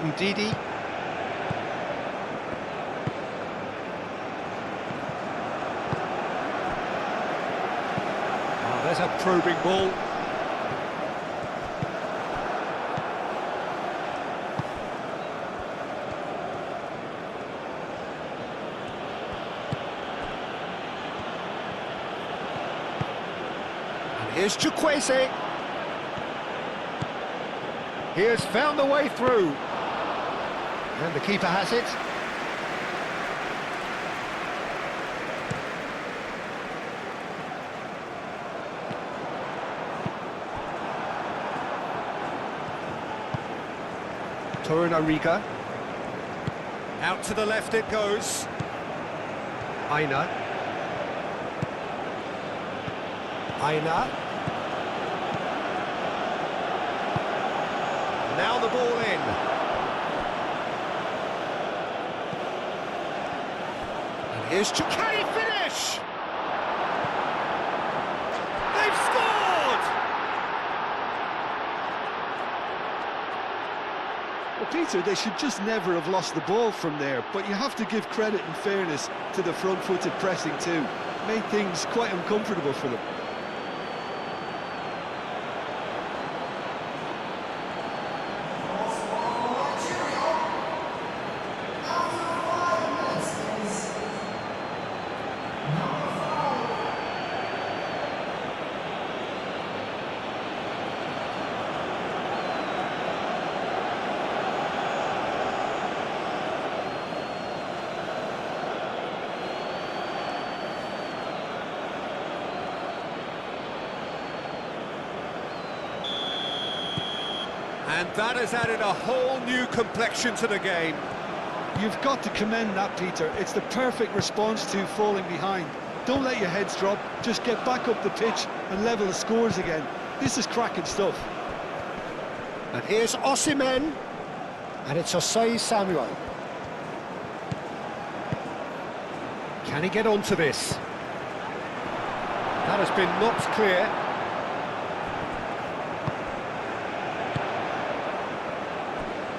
Ndidi. Oh, there's a probing ball. And here's Chukwueze. He has found the way through. And the keeper has it. Torunariga. Out to the left it goes. Aina. Now the ball in. And here's can he finish? They've scored! Well, Peter, they should just never have lost the ball from there, but you have to give credit and fairness to the front-footed pressing too. Made things quite uncomfortable for them. And that has added a whole new complexion to the game. You've got to commend that, Peter. It's the perfect response to falling behind. Don't let your heads drop, just get back up the pitch and level the scores again. This is cracking stuff. And here's Osimhen. And it's Osei Samuel. Can he get onto this? That has been knocked clear.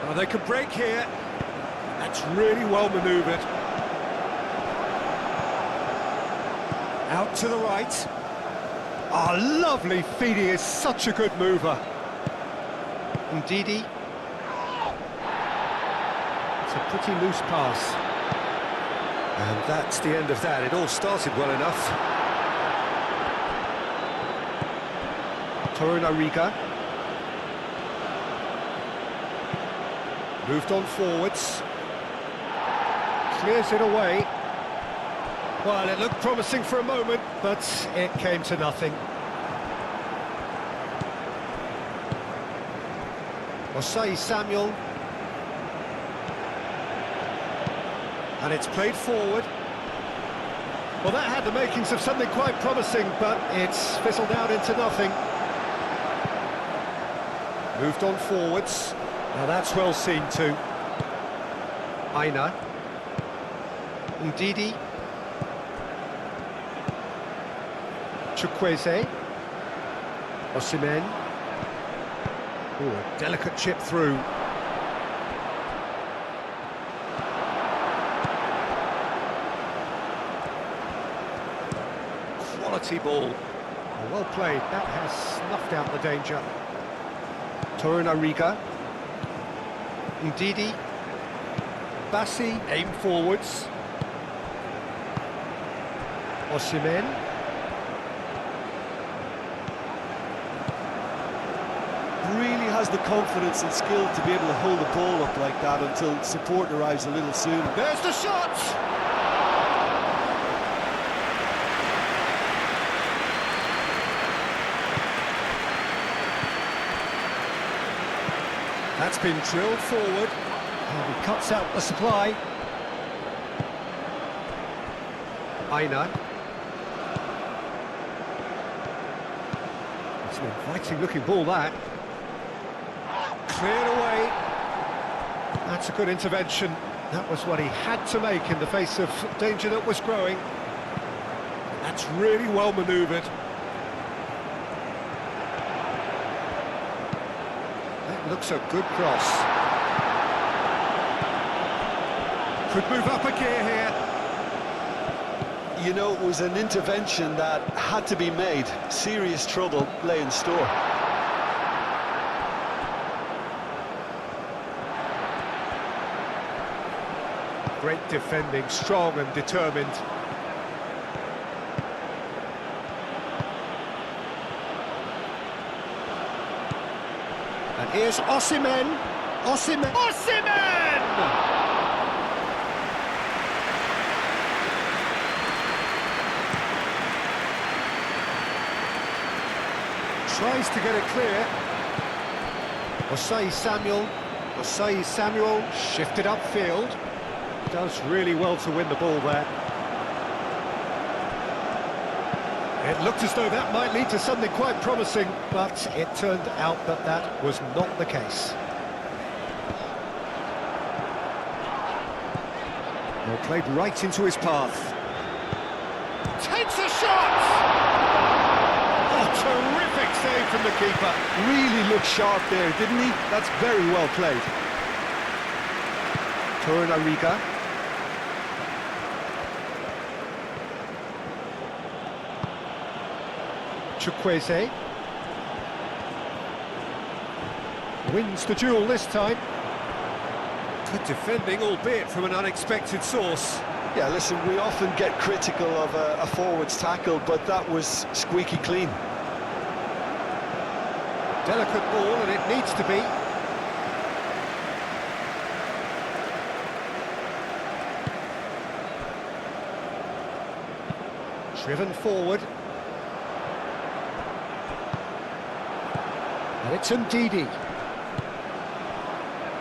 Oh, they could break here. That's really well manoeuvred. Out to the right. Oh, lovely feed. He is such a good mover. Ndidi. It's a pretty loose pass. And that's the end of that. It all started well enough. Torunariga. Moved on forwards. Clears it away. Well, it looked promising for a moment, but it came to nothing. Osei Samuel. And it's played forward. Well, that had the makings of something quite promising, but it's fizzled out into nothing. Moved on forwards. Now that's well seen too. Aina. Ndidi. Chukwueze. Osimhen. Ooh, a delicate chip through. Quality ball. Oh, well played. That has snuffed out the danger. Torunariga. Ndidi. Bassi, aim forwards. Osimhen. Really has the confidence and skill to be able to hold the ball up like that until support arrives a little sooner. There's the shot! That's been drilled forward. And he cuts out the supply. Aina. It's an inviting looking ball, that. Cleared away. That's a good intervention. That was what he had to make in the face of danger that was growing. That's really well manoeuvred. That looks a good cross. Could move up a gear here. You know, it was an intervention that had to be made. Serious trouble lay in store. Great defending, strong and determined. And here's Osimhen. Osimhen! Tries to get it clear. Osei Samuel shifted upfield. Does really well to win the ball there. It looked as though that might lead to something quite promising, but it turned out that that was not the case. Well, played right into his path. Takes a shot! Oh, terrific save from the keeper. Really looked sharp there, didn't he? That's very well played. Torunariga. Chukwueze. Wins the duel this time. Good defending, albeit from an unexpected source. Yeah, listen, we often get critical of a forward's tackle, but that was squeaky clean. Delicate ball, and it needs to be. Driven forward. And it's Ndidi.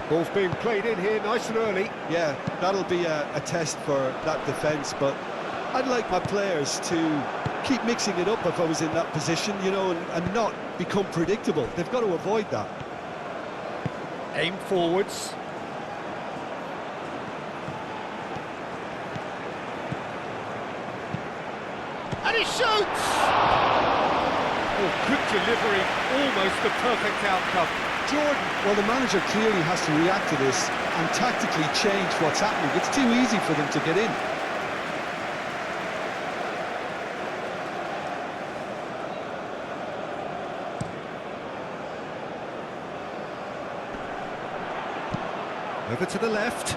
Ball's being played in here nice and early. Yeah, that'll be a test for that defence, but I'd like my players to keep mixing it up if I was in that position, you know, and not become predictable. They've got to avoid that. Aim forwards. And he shoots! Oh, good delivery, almost the perfect outcome. Jordan, well, the manager clearly has to react to this and tactically change what's happening. It's too easy for them to get in. Over to the left.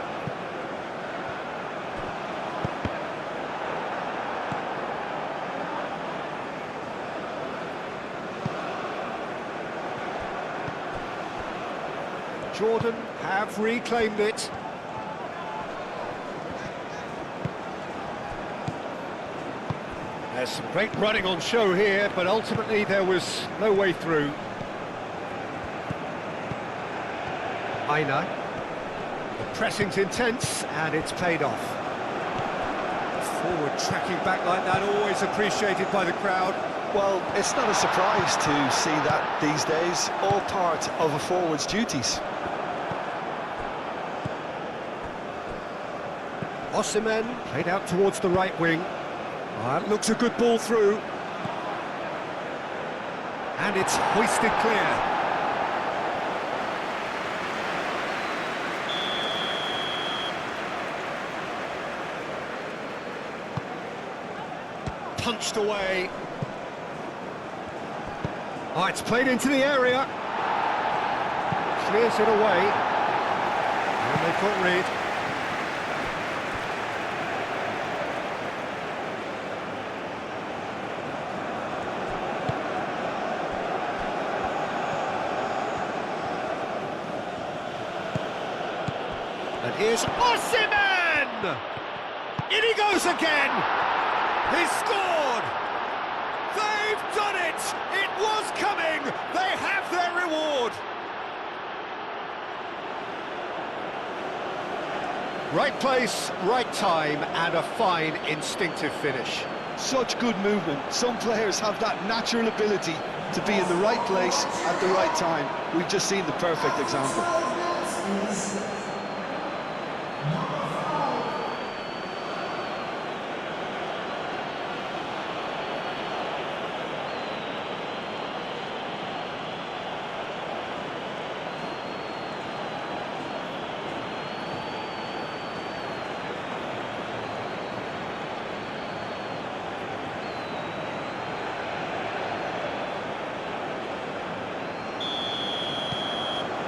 Jordan have reclaimed it. There's some great running on show here, but ultimately there was no way through. Aina. The pressing's intense, and it's paid off. Forward tracking back like that, always appreciated by the crowd. Well, it's not a surprise to see that these days, all part of a forward's duties. Osimhen played out towards the right wing. That looks a good ball through. And it's hoisted clear. Punched away. Oh, it's played into the area. Clears it away. And they've got rid. And here's Osimhen! In he goes again! He's scored! They've done it! It was coming! They have their reward! Right place, right time, and a fine instinctive finish. Such good movement. Some players have that natural ability to be in the right place at the right time. We've just seen the perfect example.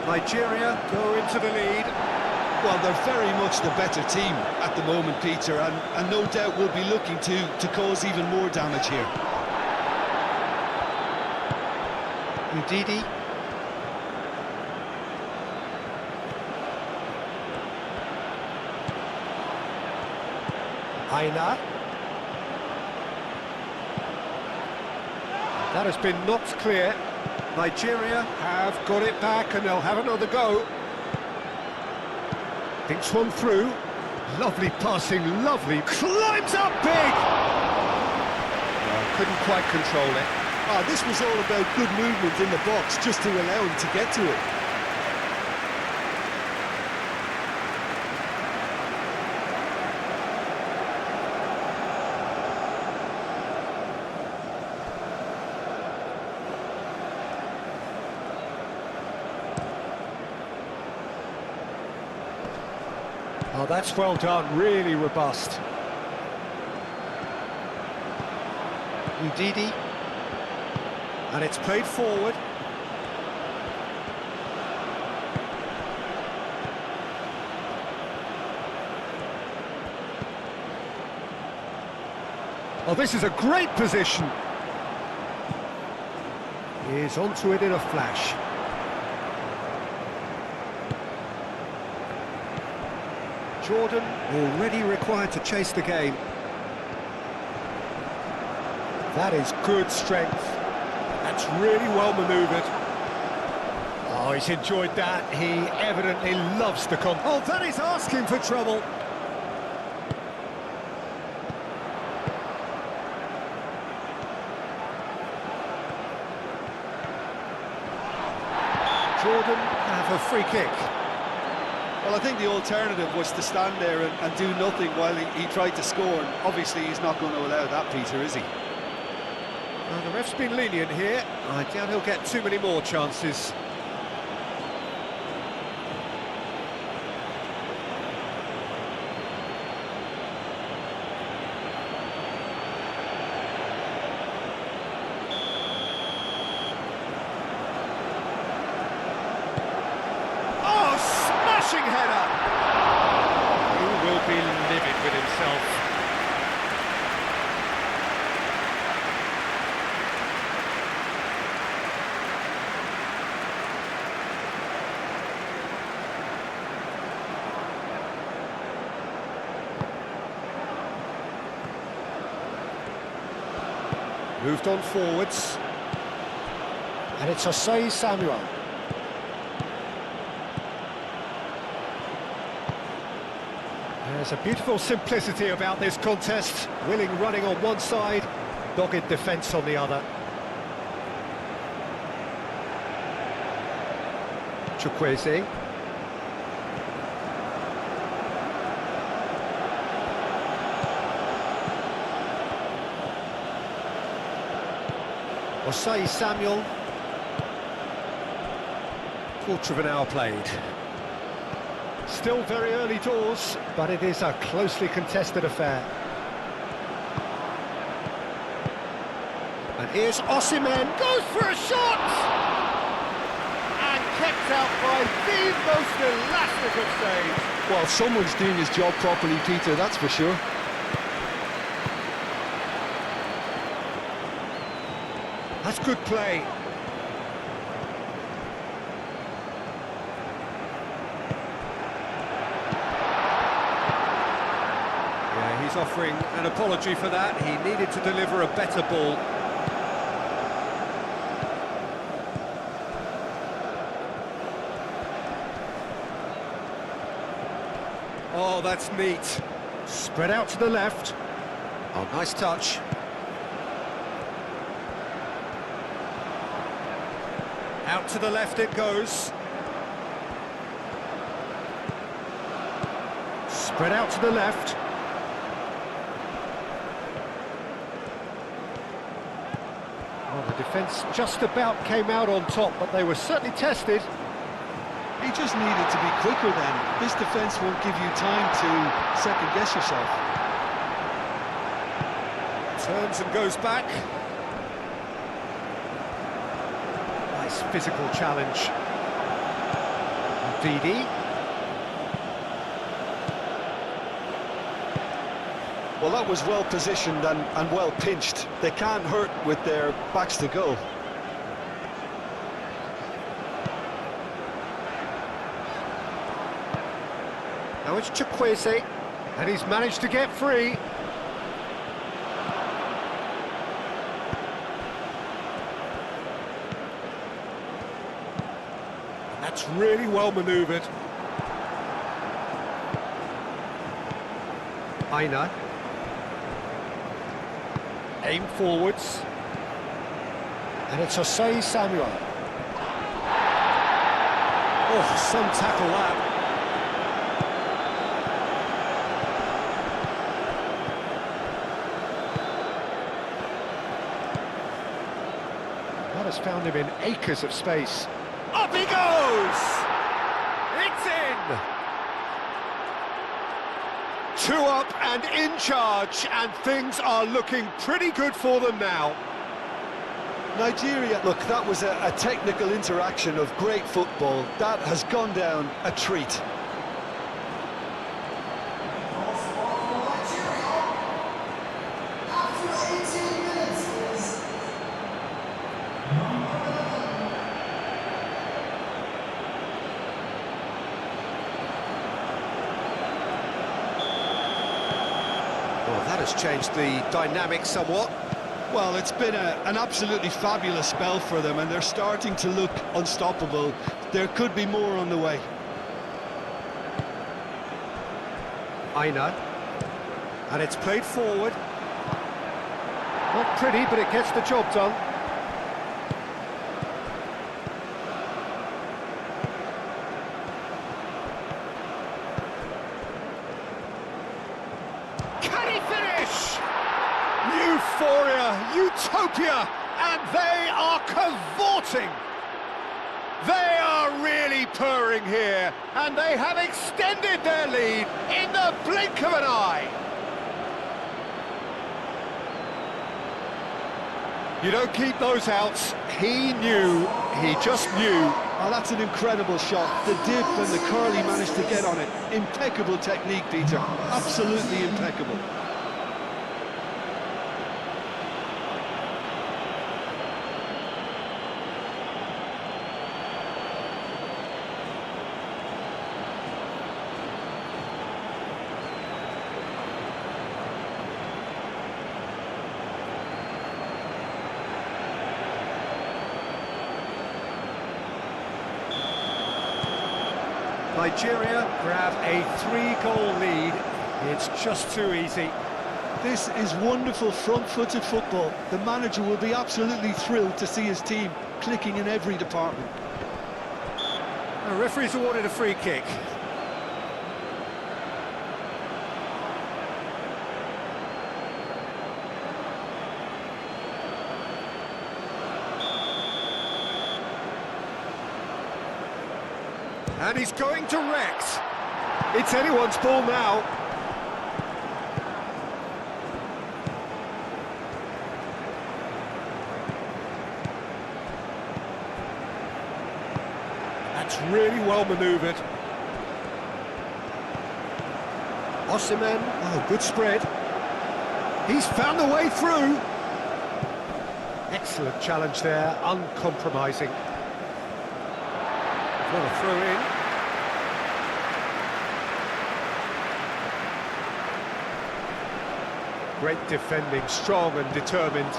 Nigeria go into the lead. Well, they're very much the better team at the moment, Peter, and no doubt will be looking to cause even more damage here. Udidi. Aina. That has been knocked clear. Nigeria have got it back and they'll have another go. Thinks one through. Lovely passing, lovely. Climbs up big! Couldn't quite control it. This was all about good movement in the box, just to allow him to get to it. Oh, that's well done, really robust. Udidi. And it's played forward. Oh, this is a great position. He is onto it in a flash. Jordan already required to chase the game. That is good strength. That's really well manoeuvred. Oh, he's enjoyed that. He evidently loves the con. Oh, that is asking for trouble. Jordan have a free kick. Well, I think the alternative was to stand there and do nothing while he tried to score. And obviously, he's not going to allow that, Peter, is he? Well, the ref's been lenient here. I doubt he'll get too many more chances. Oh, smashing header! He will be livid with himself. Moved on forwards. And it's Osei Samuel. There's a beautiful simplicity about this contest. Willing running on one side, dogged defence on the other. Chukwueze. Osei Samuel. Quarter of an hour played. Still very early doors, but it is a closely contested affair. And here's Osimhen, goes for a shot! And kept out by the most elastic of saves. Well, someone's doing his job properly, Peter, that's for sure. That's good play. Yeah, he's offering an apology for that. He needed to deliver a better ball. Oh, that's neat. Spread out to the left. Oh, nice touch. Out to the left it goes. Spread out to the left. Well, the defence just about came out on top, but they were certainly tested. He just needed to be quicker then. This defence won't give you time to second-guess yourself. Turns and goes back. Nice physical challenge. Didi. Well, that was well positioned and well pinched. They can't hurt with their backs to goal. Now it's Chukwueze, and he's managed to get free. That's really well manoeuvred. Aina. Aim forwards. And it's Jose Samuel. Oh, some tackle that. That has found him in acres of space. Up he goes! It's in! 2 up and in charge, and things are looking pretty good for them now. Nigeria, look, that was a technical interaction of great football. That has gone down a treat. Well, that has changed the dynamic somewhat. Well, it's been an absolutely fabulous spell for them, and they're starting to look unstoppable. There could be more on the way. Aina. And it's played forward. Not pretty, but it gets the job done. Can he finish? Euphoria, utopia, and they are cavorting. They are really purring here, and they have extended their lead in the blink of an eye. You don't keep those outs. He knew, he just knew. Oh, that's an incredible shot. The dip and the curl he managed to get on it. Impeccable technique, Peter. Absolutely impeccable. Nigeria grab a 3-goal lead. It's just too easy. This is wonderful front-footed football. The manager will be absolutely thrilled to see his team clicking in every department. The referee's awarded a free kick. And he's going direct. It's anyone's ball now. That's really well manoeuvred. Osimhen, oh, good spread. He's found a way through. Excellent challenge there, uncompromising. What a throw in. Great defending, strong and determined.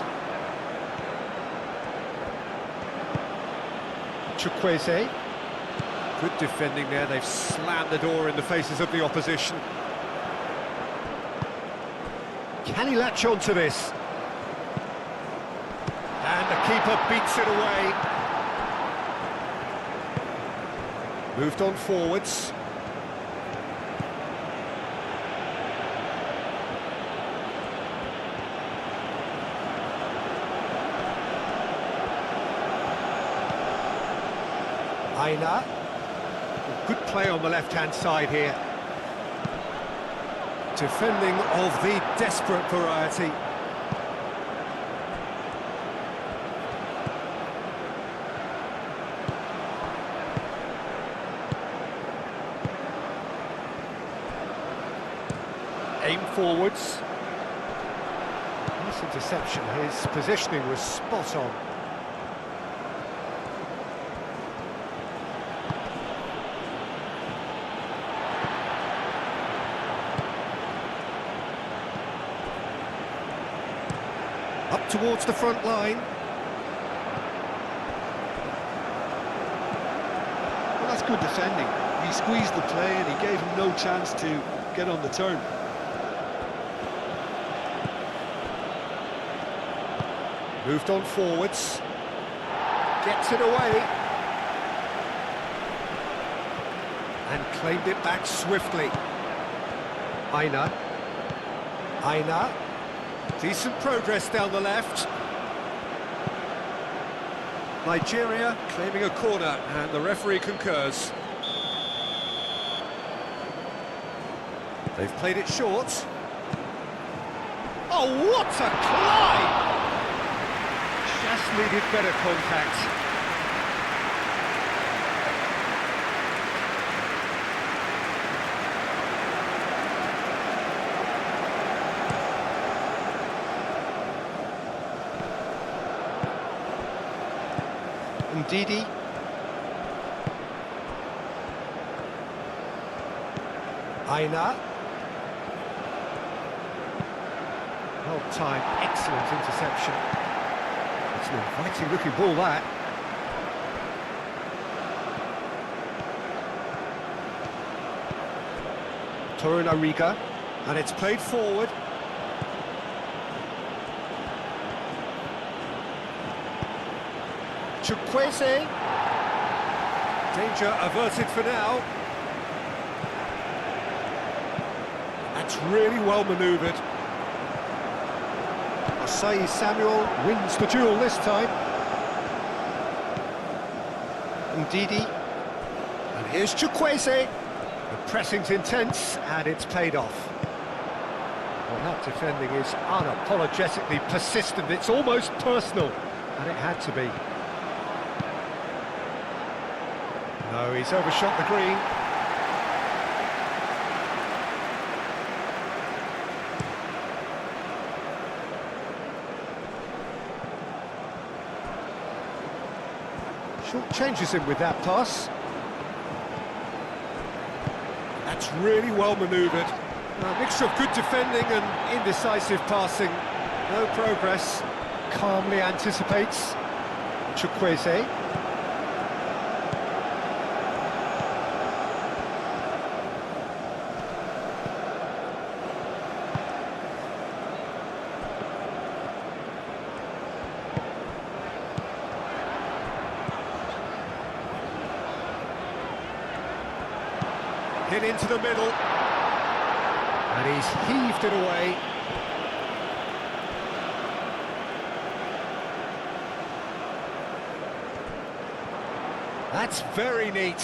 Chukwueze. Good defending there, they've slammed the door in the faces of the opposition. Can he latch on to this? And the keeper beats it away. Moved on forwards. Aina. Good play on the left-hand side here. Defending of the desperate variety. aim forwards. Nice interception, his positioning was spot on. Up towards the front line. Well, that's good defending. He squeezed the play and he gave him no chance to get on the turn. Moved on forwards. Gets it away. And claimed it back swiftly. Aina. Decent progress down the left. Nigeria claiming a corner, and the referee concurs. They've played it short. Oh, what a climb! Just needed better contact. Ndidi. Aina. Well timed, excellent interception. It's an inviting looking ball, that. Torunariga, and it's played forward. Chukwueze. Danger averted for now. That's really well manoeuvred. Osei Samuel wins the duel this time. Ndidi. And here's Chukwueze. The pressing's intense, and it's paid off. Well, that defending is unapologetically persistent. It's almost personal, and it had to be. No, he's overshot the green. Short changes him with that pass. That's really well manoeuvred. A mixture of good defending and indecisive passing. No progress. Calmly anticipates. Chukwueze. Hit into the middle, and he's heaved it away. That's very neat.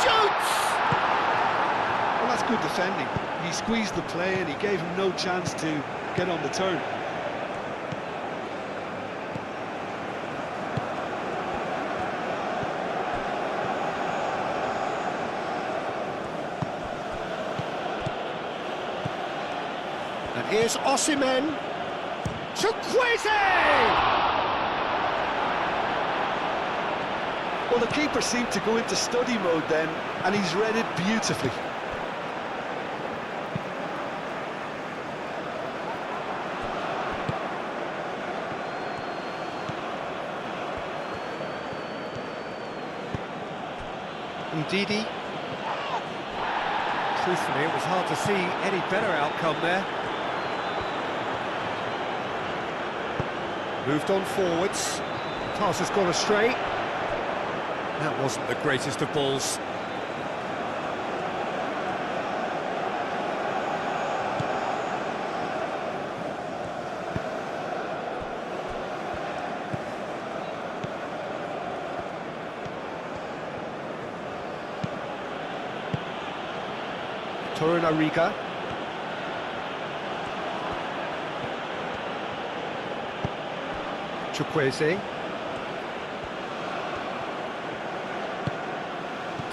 Shoots! Well, that's good defending. He squeezed the play and he gave him no chance to get on the turn. And here's Osimhen. Chukwueze! Well, the keeper seemed to go into study mode then, and he's read it beautifully. Ndidi. Truthfully, it was hard to see any better outcome there. Moved on forwards. Pass has gone astray. That wasn't the greatest of balls. Torunariga. Chukwueze.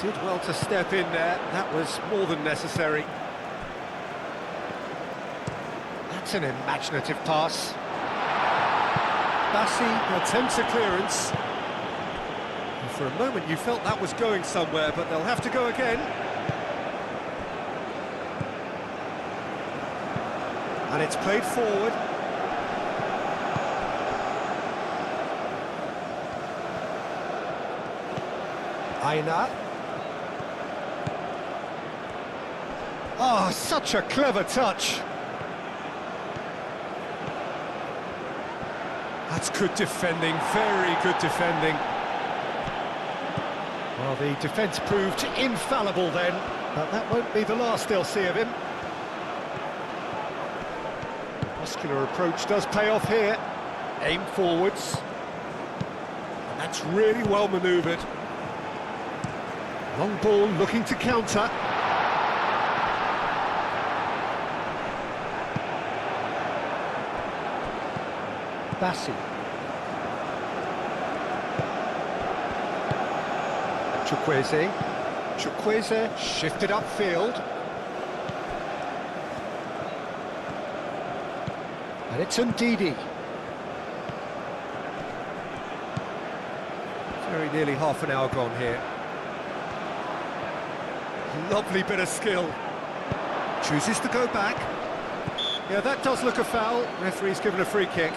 Did well to step in there, that was more than necessary. That's an imaginative pass. Bassi attempts a clearance. And for a moment you felt that was going somewhere, but they'll have to go again. And it's played forward. Aina. Oh, such a clever touch. That's good defending, very good defending. Well, the defence proved infallible then, but that won't be the last they'll see of him. Muscular approach does pay off here. Aim forwards. And that's really well manoeuvred. Long ball looking to counter. Bassi. Chukwueze shifted upfield. And it's Ndidi. Very nearly half an hour gone here. Lovely bit of skill. Chooses to go back. Yeah, that does look a foul. Referee's given a free kick.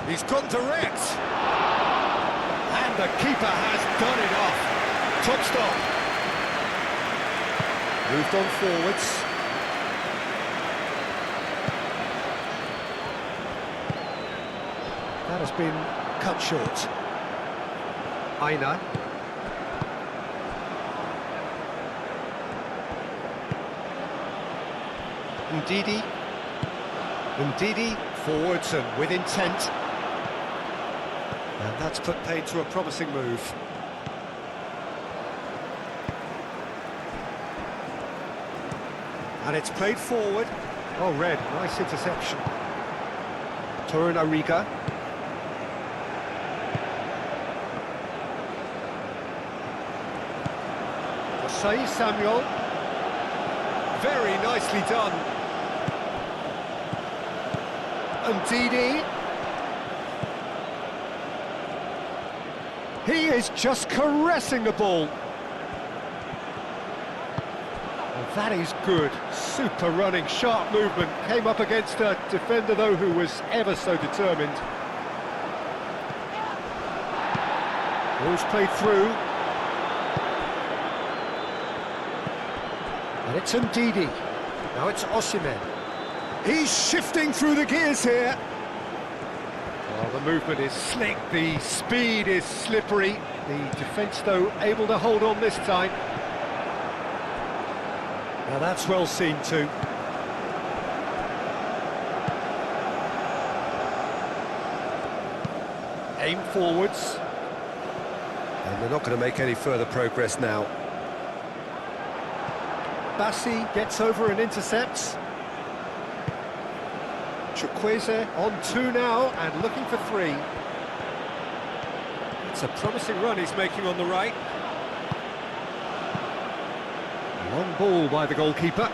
He's gone direct. And the keeper has done it off. Top stop. Moved on forwards. That has been cut short. Aina. Ndidi forwards and with intent. And that's put paid to a promising move. And it's played forward. Oh, red, nice interception. Torunariga. Osei Samuel. Very nicely done. Ndidi. He is just caressing the ball. Well, that is good. Super running, sharp movement. Came up against a defender, though, who was ever so determined. Ball's played through. And it's Ndidi. Now it's Osimhen. He's shifting through the gears here. Well, the movement is slick, the speed is slippery. The defence, though, able to hold on this time. Now that's well seen too. Aim forwards. And they're not going to make any further progress now. Bassi gets over and intercepts. Chukwueze on 2 now and looking for 3. It's a promising run he's making on the right. Long ball by the goalkeeper.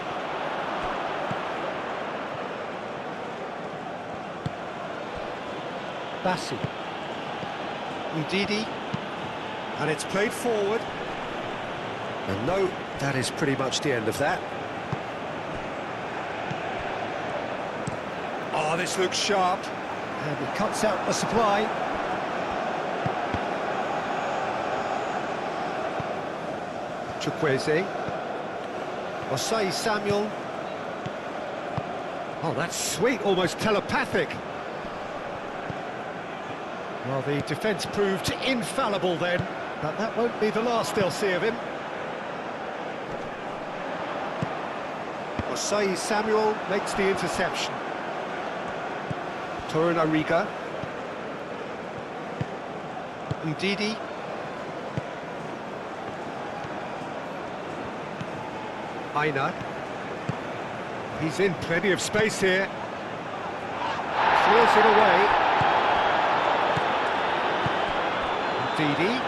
Bassi. Ndidi. And it's played forward. And no, that is pretty much the end of that. Oh, this looks sharp. And he cuts out the supply. Chukwueze. Osei Samuel. Oh, that's sweet, almost telepathic. Well, the defence proved infallible then, but that won't be the last they'll see of him. Osei Samuel makes the interception. Torunariga. Ndidi. Aina. He's in plenty of space here. Clears it away. Ndidi.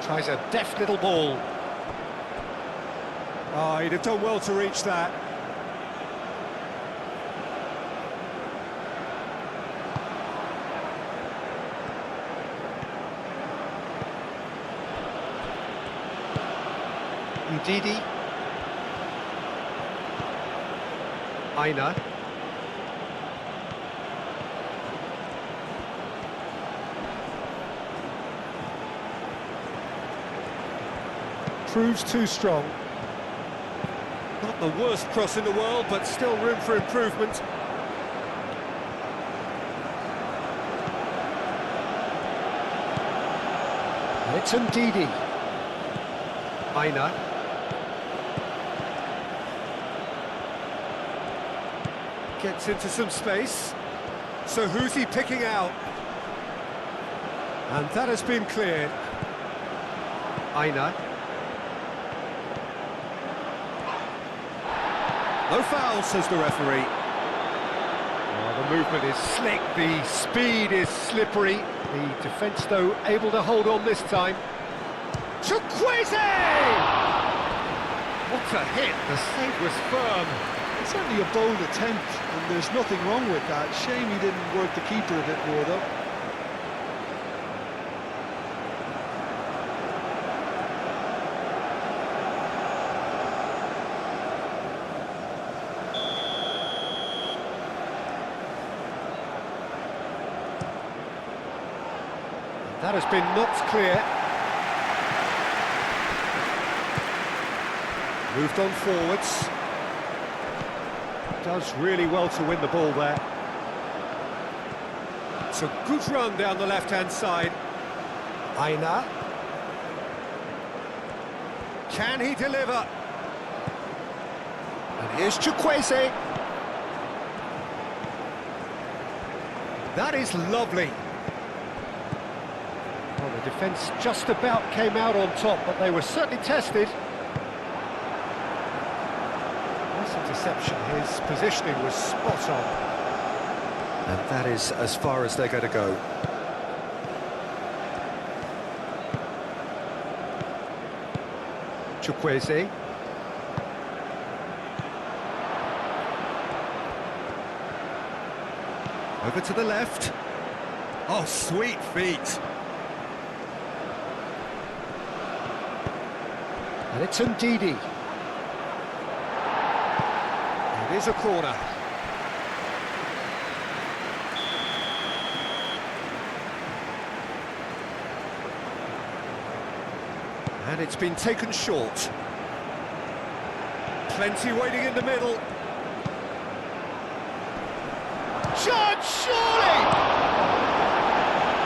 Tries a deft little ball. Oh, he'd have done well to reach that. Ndidi. Aina. Proves too strong. Not the worst cross in the world, but still room for improvement. It's Ndidi. Aina. Gets into some space. So who's he picking out? And that has been cleared. Aina. No foul, says the referee. Oh, the movement is slick, the speed is slippery. The defence, though, able to hold on this time. Chukwueze! What a hit, the save was firm. It's certainly a bold attempt, and there's nothing wrong with that. Shame he didn't work the keeper a bit more, though. That has been knocked clear. Moved on forwards. Does really well to win the ball there. It's a good run down the left-hand side. Aina. Can he deliver? And here's Chukwueze. That is lovely. Well, the defence just about came out on top, but they were certainly tested. Nice interception. His positioning was spot on. And that is as far as they're going to go. Chukwueze. Over to the left. Oh, sweet feet. And it's Ndidi. It is a corner. And it's been taken short. Plenty waiting in the middle. Chance, surely!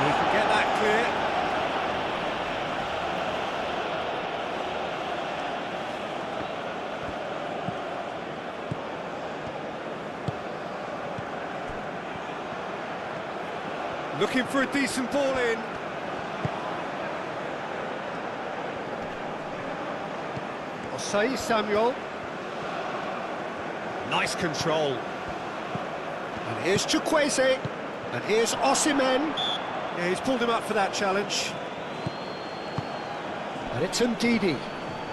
He can get that clear. Looking for a decent ball in. Osei Samuel. Nice control. And here's Chukwueze. And here's Osimhen. Yeah, he's pulled him up for that challenge. And it's Ndidi.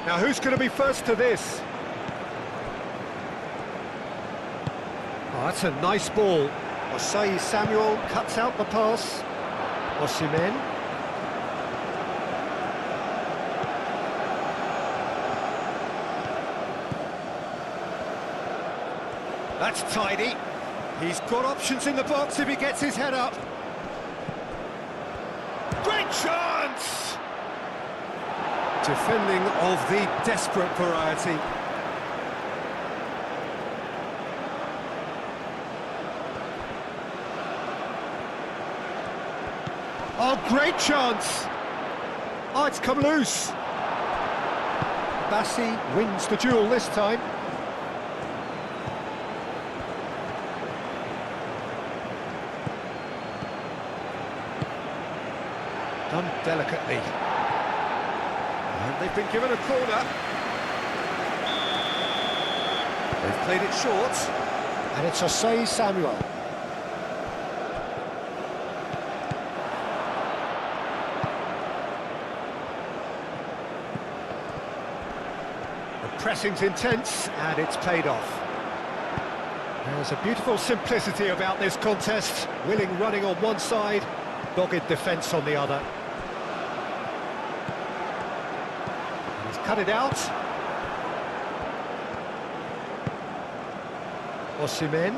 Now who's going to be first to this? Oh, that's a nice ball. Osei Samuel cuts out the pass. Osimhen. That's tidy. He's got options in the box if he gets his head up. Great chance! Defending of the desperate variety. Oh, great chance! Oh, it's come loose. Bassi wins the duel this time. Done delicately. And they've been given a corner. They've played it short. And it's Jose Samuel. The pressing's intense, and it's paid off. There's a beautiful simplicity about this contest. Willing running on one side, dogged defence on the other. He's cut it out. Osimhen.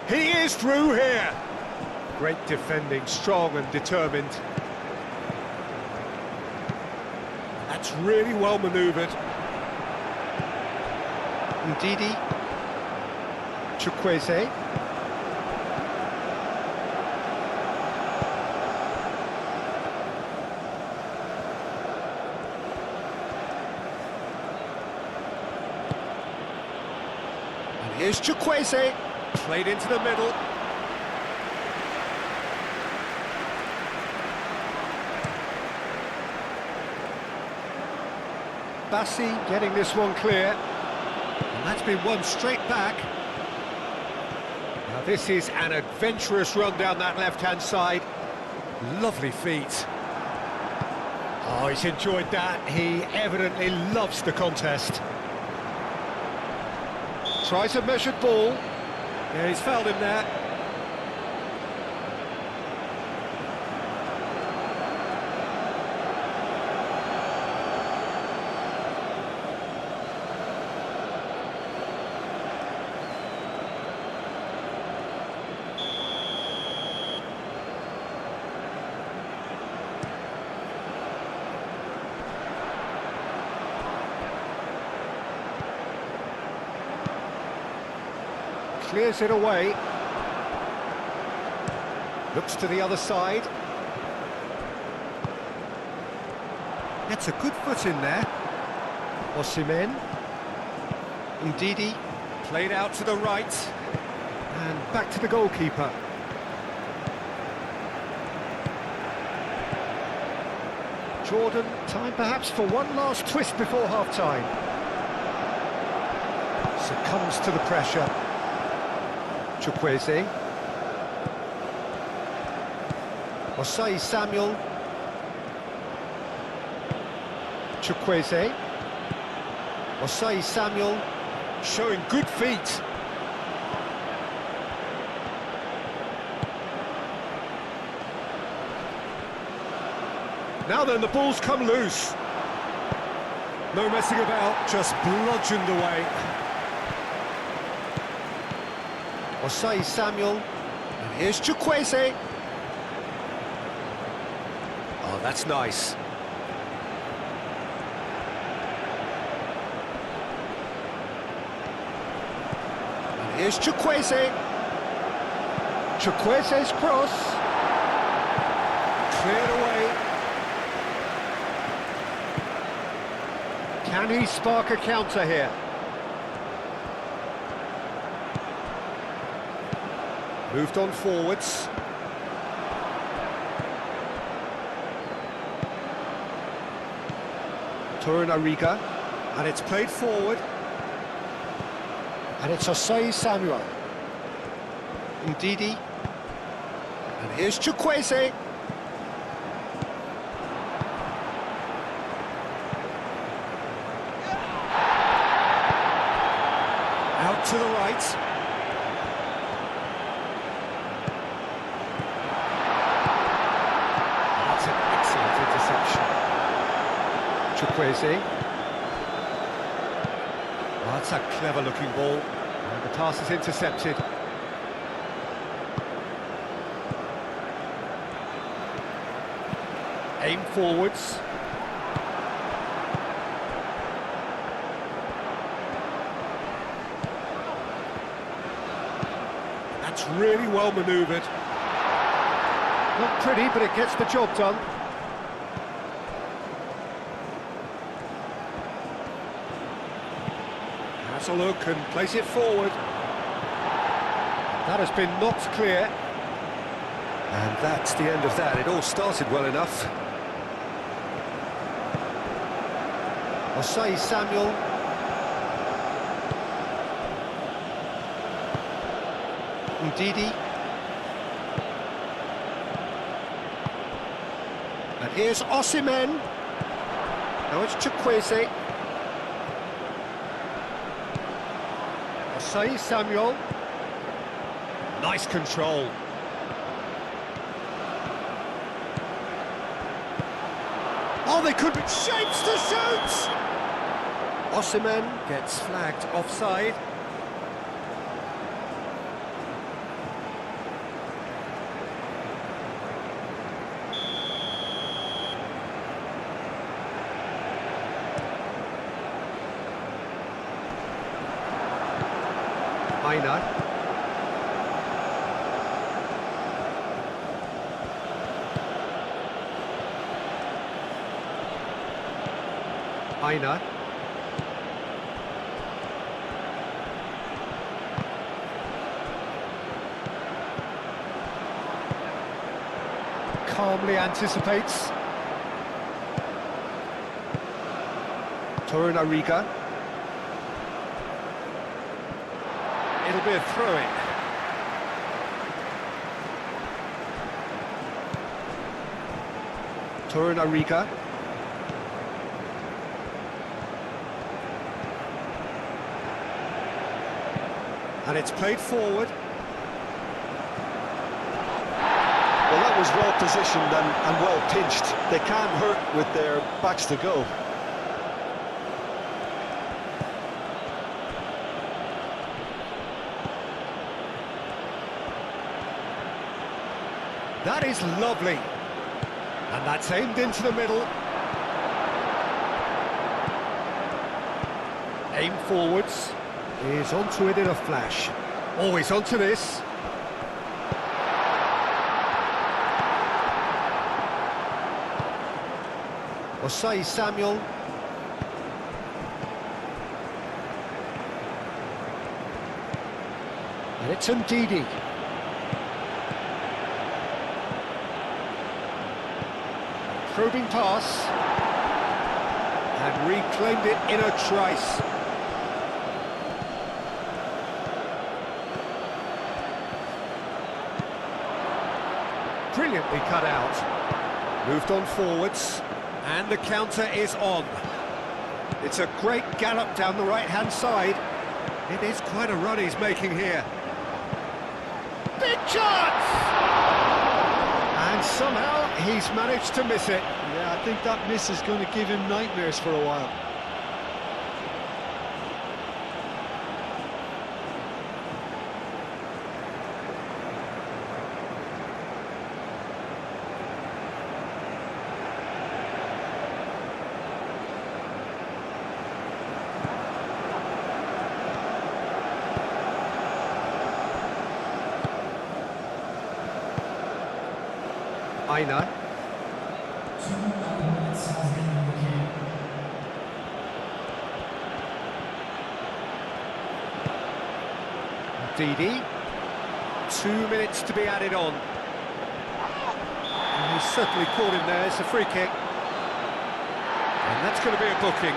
He is through here. Great defending, strong and determined. That's really well manoeuvred. Ndidi. Chukwueze. And here's Chukwueze. Played into the middle. Bassi getting this one clear. And that's been won straight back. Now this is an adventurous run down that left-hand side. Lovely feet. Oh, he's enjoyed that. He evidently loves the contest. Tries a measured ball. Yeah, he's fouled him there. Clears it away. Looks to the other side. Gets a good foot in there. Osimhen. Ndidi. Played out to the right. And back to the goalkeeper. Jordan, time perhaps for one last twist before half-time. Succumbs to the pressure. Chukwueze. Jose Samuel. Chukwueze. Jose Samuel showing good feet. Now then, the ball's come loose. No messing about, just bludgeoned away. Jose Samuel, and here's Chukwueze. Oh, that's nice. And here's Chukwueze. Chukwueze's cross. Cleared away. Can he spark a counter here? Moved on forwards. Torunariga, and it's played forward. And it's Jose Samuel. Ndidi. And here's Chukwueze. Out to the right. Chukwueze. Oh, that's a clever-looking ball, and the pass is intercepted. Aim forwards. That's really well manoeuvred. Not pretty, but it gets the job done. That's a look and place it forward. That has been knocked clear. And that's the end of that. It all started well enough. Osei Samuel. Ndidi. And here's Osimhen. Now it's Chukwueze. Osei Samuel. Nice control. Oh, they could be shapes to shoot! Osimhen gets flagged offside. Aina. Aina. Calmly anticipates. Torunariga. It'll be a throw-in. Torunariga. And it's played forward. Well, that was well positioned and well pinched. They can't hurt with their backs to go. That is lovely. And that's aimed into the middle. Aim forwards. He's onto it in a flash. Always onto this. Osei Samuel. And it's Ndidi. Probing pass. And reclaimed it in a trice. Brilliantly cut out. Moved on forwards. And the counter is on. It's a great gallop down the right-hand side. It is quite a run he's making here. Big chance! And somehow he's managed to miss it. Yeah, I think that miss is going to give him nightmares for a while. Aina. Ndidi. 2 minutes to be added on. And he's certainly caught him there. It's a free kick. And that's going to be a booking.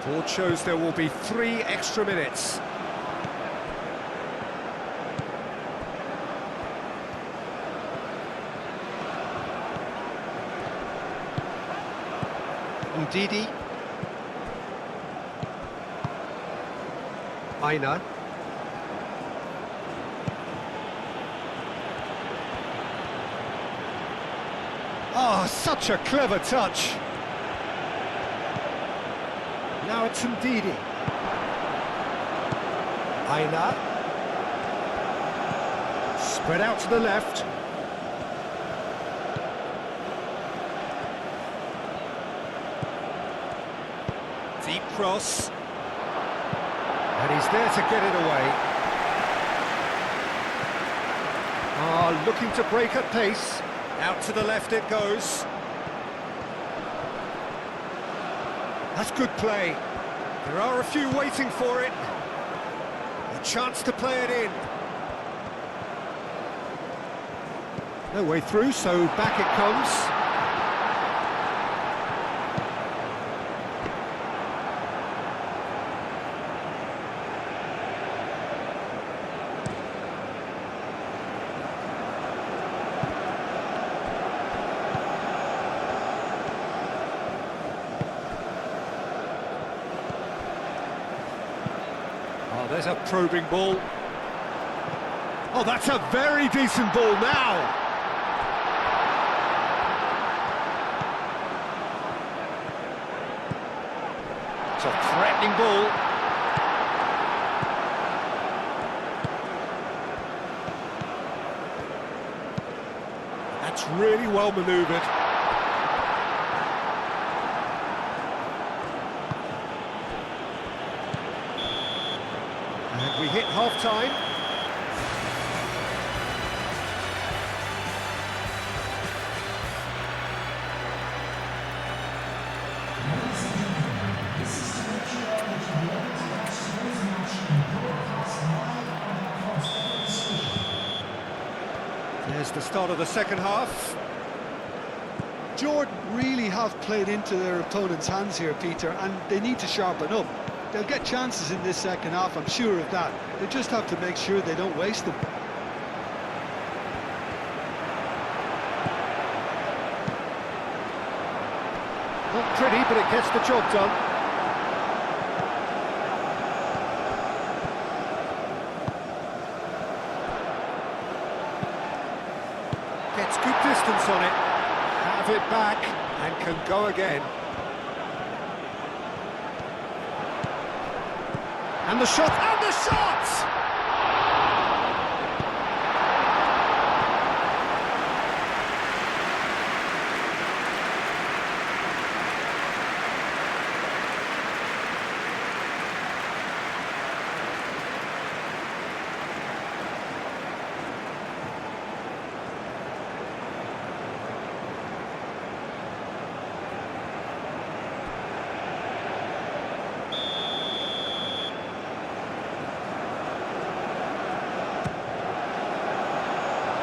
Board shows there will be 3 extra minutes. Ndidi. Aina. Oh, such a clever touch. Now it's Ndidi. Aina. Spread out to the left. Deep cross. And he's there to get it away. Ah, looking to break at pace. Out to the left it goes. That's good play. There are a few waiting for it. A chance to play it in. No way through, so back it comes. Oh, there's a probing ball. Oh, that's a very decent ball now. It's a threatening ball. That's really well manoeuvred. And we hit half-time. There's the start of the second half. Jordan really have played into their opponent's hands here, Peter, and they need to sharpen up. They'll get chances in this second half, I'm sure of that. They just have to make sure they don't waste them. Not pretty, but it gets the job done. Gets good distance on it. Have it back and can go again. And the shot, and the shot!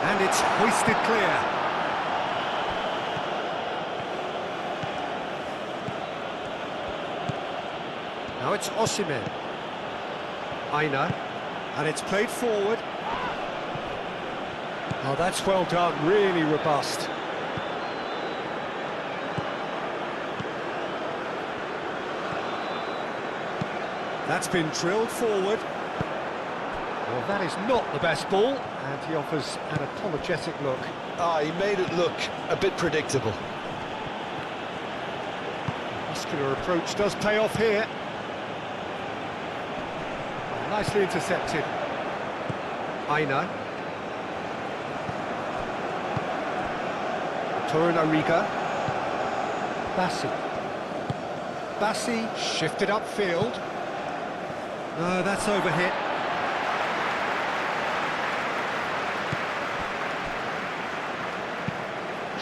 And it's hoisted clear. Now it's Osimhen. Aina. And it's played forward. Oh, that's well done, really robust. That's been drilled forward. Well, that is not the best ball, and he offers an apologetic look. He made it look a bit predictable. Muscular approach does pay off here. Nicely intercepted. Aina. Torunariga. Bassi shifted upfield. No, that's overhit.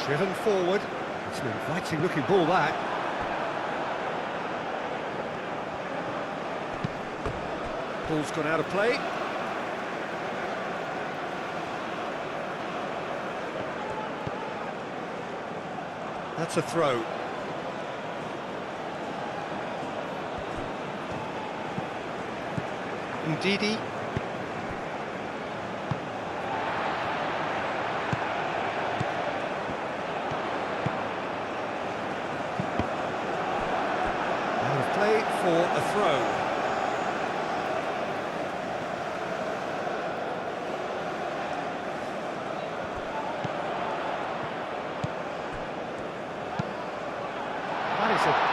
Driven forward. It's an inviting looking ball, that. Ball's gone out of play. That's a throw. Ndidi. Out of play for a throw.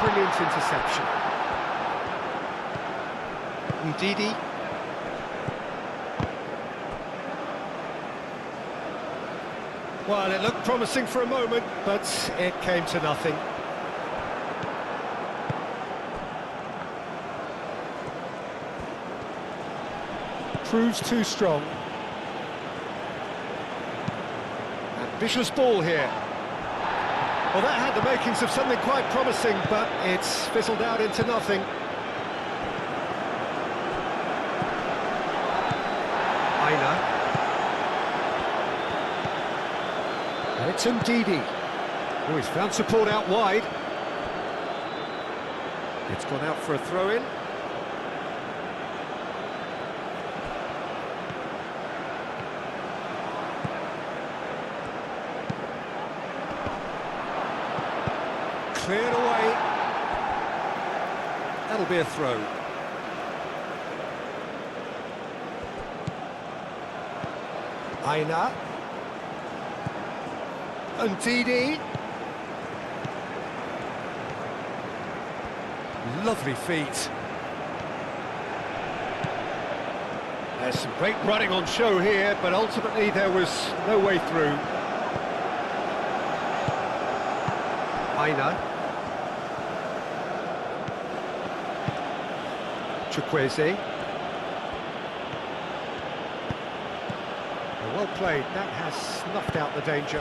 brilliant interception. Ndidi. Well, it looked promising for a moment, but it came to nothing. Proves too strong. Ambitious ball here. Well, that had the makings of something quite promising, but it's fizzled out into nothing. Aina. And it's Ndidi. Oh, he's found support out wide. It's gone out for a throw-in. Cleared away. That'll be a throw. Aina. Ndidi. Lovely feet. There's some great running on show here, but ultimately there was no way through. Aina. Chukwueze. Well played, that has snuffed out the danger.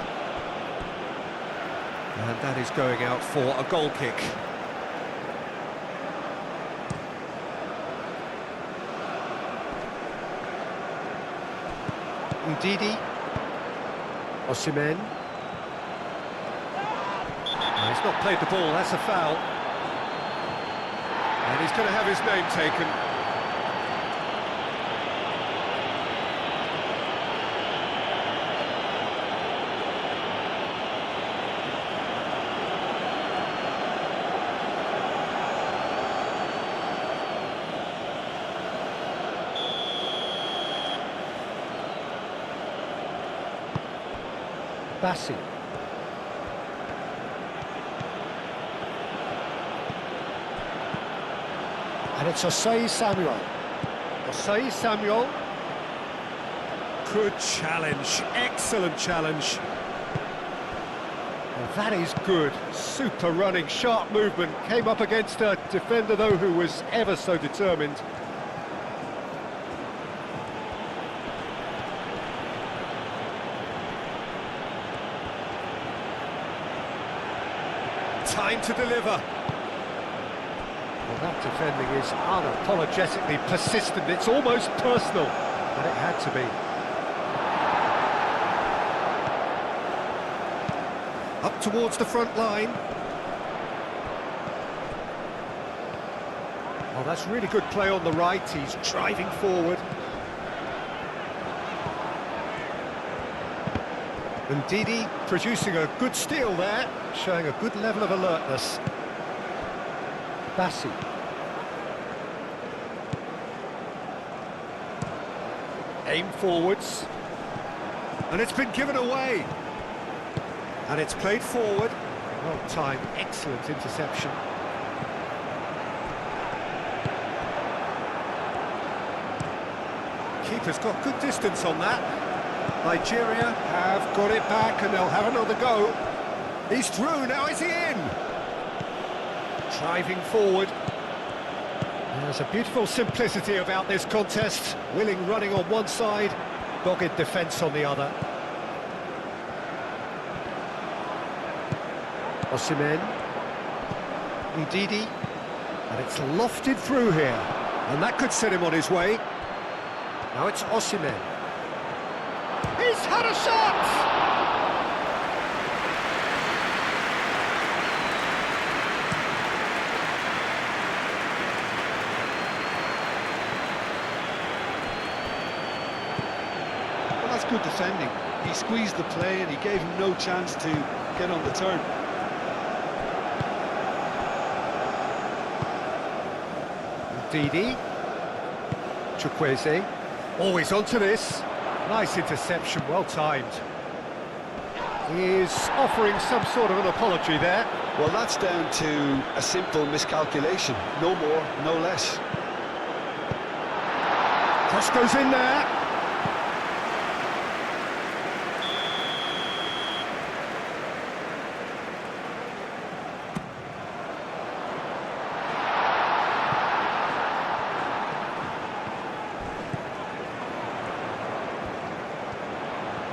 And that is going out for a goal kick. Ndidi. Osimhen. No, he's not played the ball, that's a foul. And he's going to have his name taken. Bassi. And it's Osei Samuel. Osei Samuel. Good challenge, excellent challenge. Well, that is good, super running, sharp movement. Came up against a defender though who was ever so determined. Time to deliver. Well, that defending is unapologetically persistent. It's almost personal, and it had to be. Up towards the front line. Well, that's really good play on the right. He's driving forward. Ndidi producing a good steal there, showing a good level of alertness. Bassi. Aim forwards. And it's been given away. And it's played forward. Well timed, excellent interception. Keeper's got good distance on that. Nigeria have got it back and they'll have another go. He's through, now is he in? Driving forward. There's a beautiful simplicity about this contest. Willing running on one side, dogged defence on the other. Osimhen. Ndidi. And it's lofted through here. And that could set him on his way. Now it's Osimhen. He's had a shot! Well, that's good defending. He squeezed the play and he gave him no chance to get on the turn. Ndidi. Chukwueze. Always onto this. Nice interception, well timed. Is offering some sort of an apology there. Well, that's down to a simple miscalculation. No more, no less. Cross goes in there.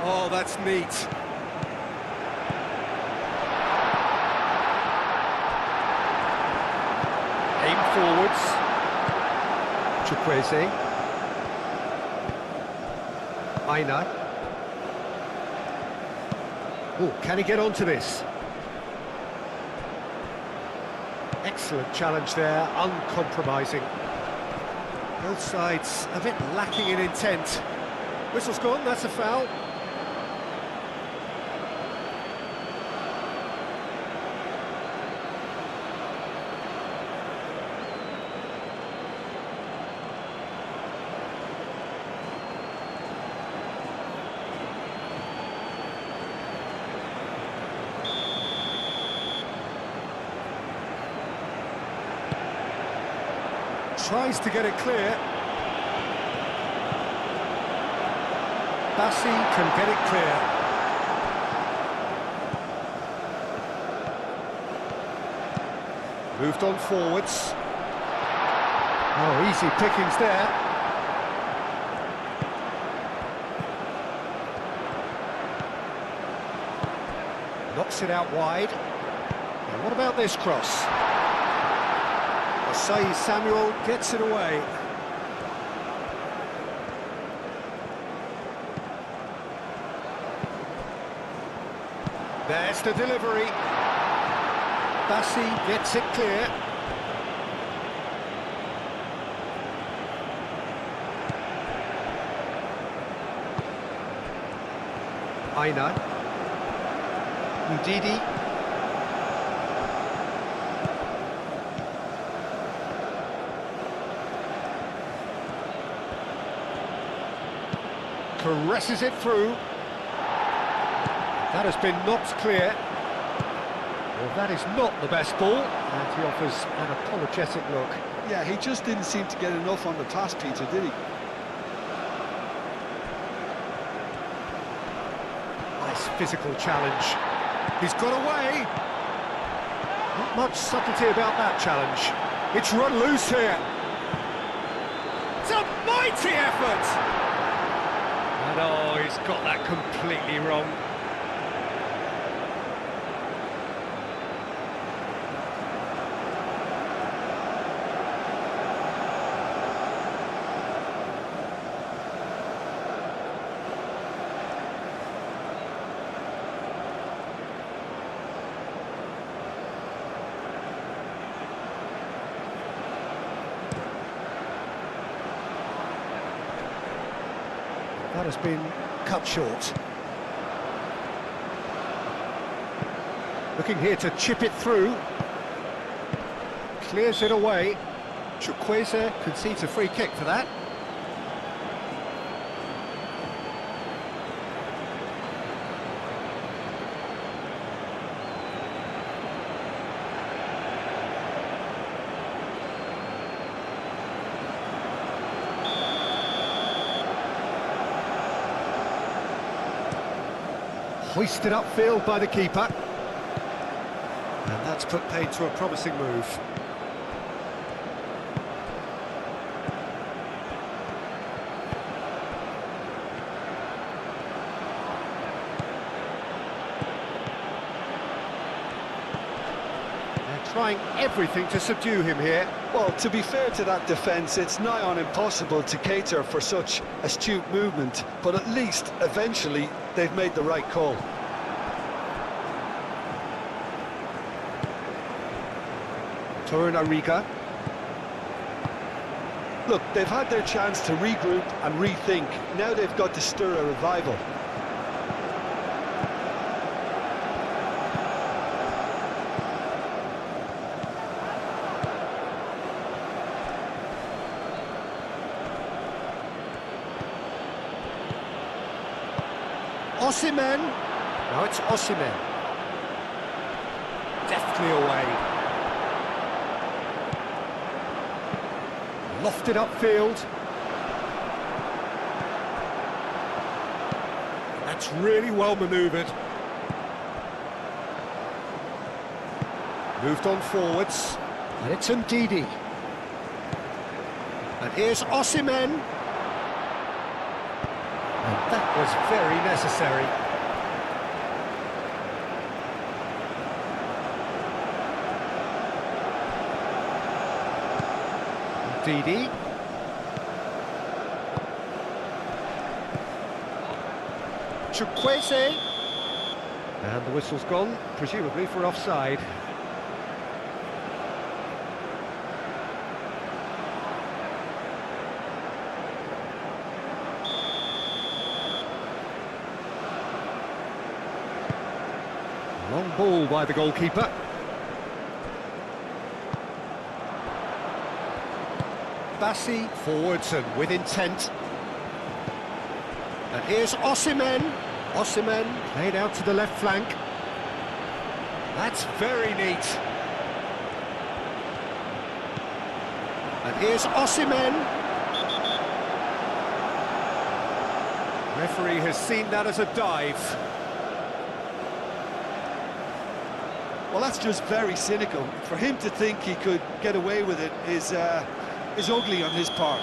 Oh, that's neat. Aim forwards. Chukwueze. Aina. Oh, can he get onto this? Excellent challenge there, uncompromising. Both sides a bit lacking in intent. Whistle's gone, that's a foul. Tries to get it clear. Bassi can get it clear. Moved on forwards. Oh, easy pickings there. Knocks it out wide. And what about this cross? Say Samuel gets it away. There's the delivery. Bassi gets it clear. Aina. Ndidi. Caresses it through. That has been knocked clear. Well, that is not the best ball, and he offers an apologetic look. Yeah, he just didn't seem to get enough on the pass, Peter, did he? Nice physical challenge. He's got away. Not much subtlety about that challenge. It's run loose here. It's a mighty effort. And oh, he's got that completely wrong. That has been cut short. Looking here to chip it through. Clears it away. Chukwueze concedes a free kick for that. Hoisted upfield by the keeper. And that's put paid to a promising move. They're trying everything to subdue him here. Well, to be fair to that defence, it's nigh on impossible to cater for such astute movement, but at least, eventually, they've made the right call. Torunariga. Look, they've had their chance to regroup and rethink. Now they've got to stir a revival. Osimhen. Now it's Osimhen. Deftly away. Lofted upfield. That's really well manoeuvred. Moved on forwards. And it's Ndidi. And here's Osimhen. And that was very necessary. Ndidi. Chukwueze. And the whistle's gone, presumably for offside. Long ball by the goalkeeper. Bassi forwards and with intent. And here's Osimhen. Osimhen played out to the left flank. That's very neat. And here's Osimhen. Referee has seen that as a dive. Well, that's just very cynical. For him to think he could get away with it is ugly on his part.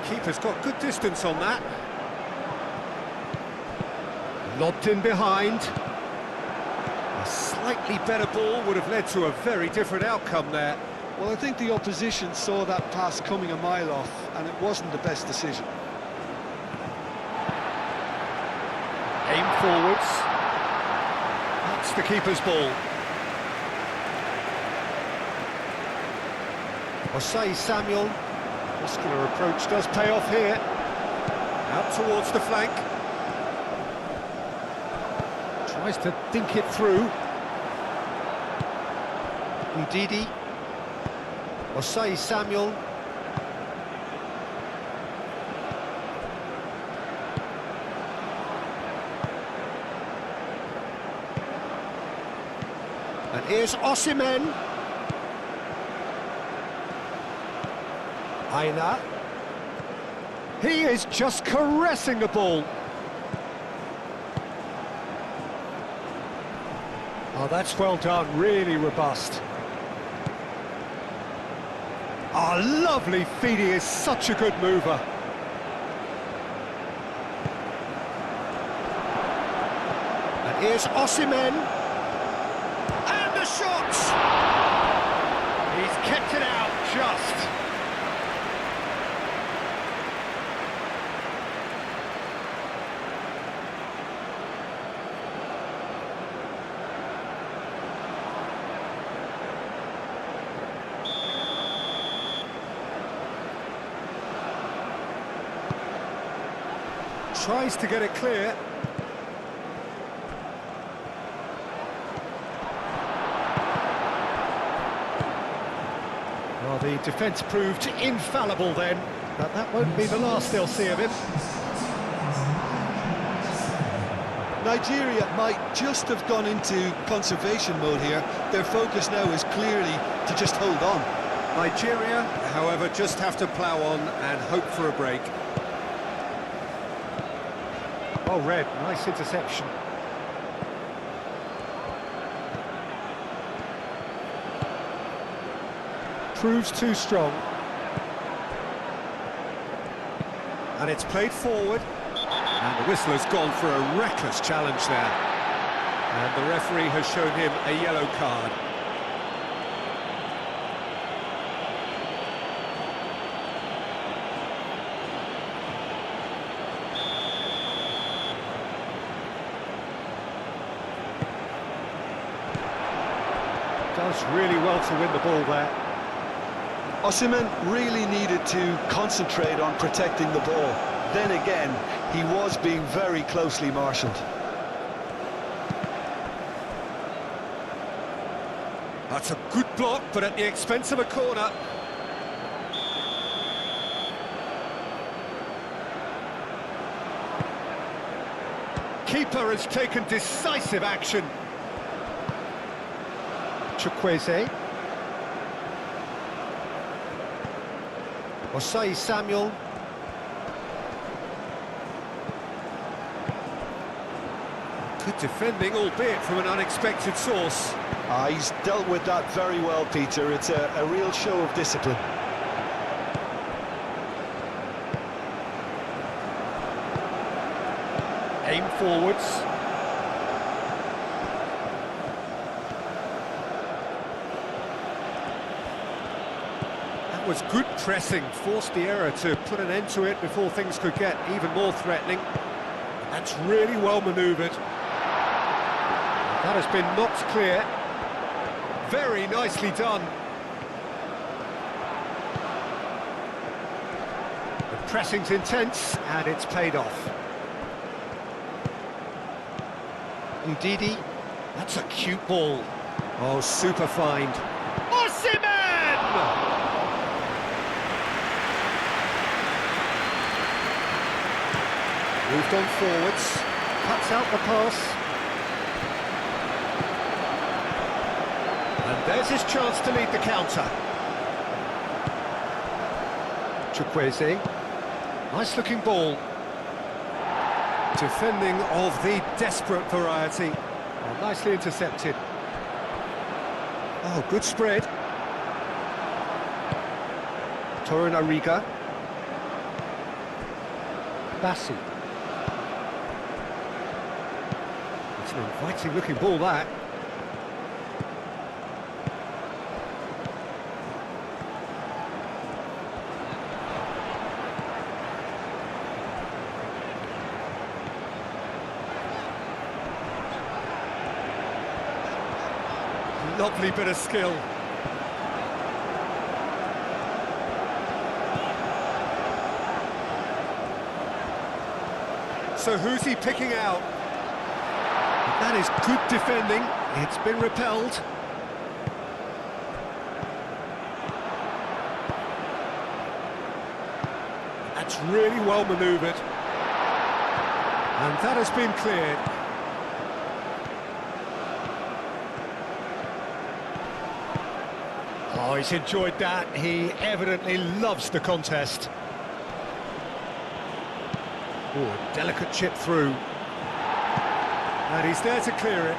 Keeper's got good distance on that. Lobbed in behind. A slightly better ball would have led to a very different outcome there. Well, I think the opposition saw that pass coming a mile off, and it wasn't the best decision. Aim forwards. That's the keeper's ball. Osei Samuel. Muscular approach does pay off here. Out towards the flank. Tries to think it through. Ndidi. Osei Samuel. And here's Osimhen. Aina. He is just caressing the ball. Oh, that's well done, really robust. Oh, lovely feed, he is such a good mover. And here's Osimhen. And the shot! He's kept it out just. Tries to get it clear. Well, the defence proved infallible then, but that won't be the last they'll see of him. Nigeria might just have gone into conservation mode here. Their focus now is clearly to just hold on. Nigeria, however, just have to plough on and hope for a break. Oh, Red, nice interception. Proves too strong. And it's played forward. And the whistle has gone for a reckless challenge there. And the referee has shown him a yellow card. Does really well to win the ball there. Osimhen really needed to concentrate on protecting the ball. Then again, he was being very closely marshalled. That's a good block, but at the expense of a corner. keeper has taken decisive action. Chukwueze. Osai Samuel. Good defending, albeit from an unexpected source. He's dealt with that very well, Peter. It's a real show of discipline. Aim forwards. That was good pressing, forced the error to put an end to it before things could get even more threatening. That's really well manoeuvred. That has been knocked clear. Very nicely done. The pressing's intense, and it's paid off. Ndidi, that's a cute ball. Oh, super find. Osimhen! Moved on forwards, cuts out the pass. And there's his chance to lead the counter. Chukwueze, nice looking ball. Defending of the desperate variety. Oh, nicely intercepted. Oh, good spread. Torunariga. Bassi. It's an inviting looking ball, that. Lovely bit of skill. So who's he picking out? That is good defending. It's been repelled. That's really well manoeuvred. And that has been cleared. Oh, he's enjoyed that. He evidently loves the contest. Oh, a delicate chip through. And he's there to clear it.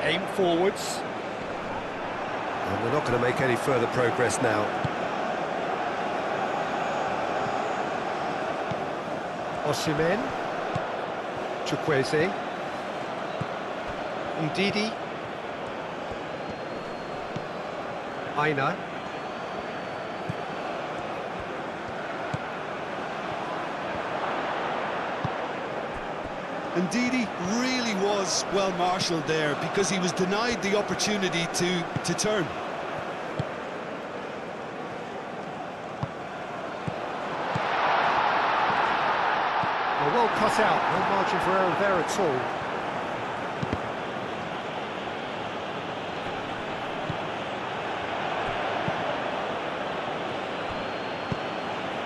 Aim forwards. And they're not going to make any further progress now. Osimhen. Chukwueze. Ndidi. Aina. Ndidi really was well marshalled there because he was denied the opportunity to turn. Well cut out, no margin for error there at all.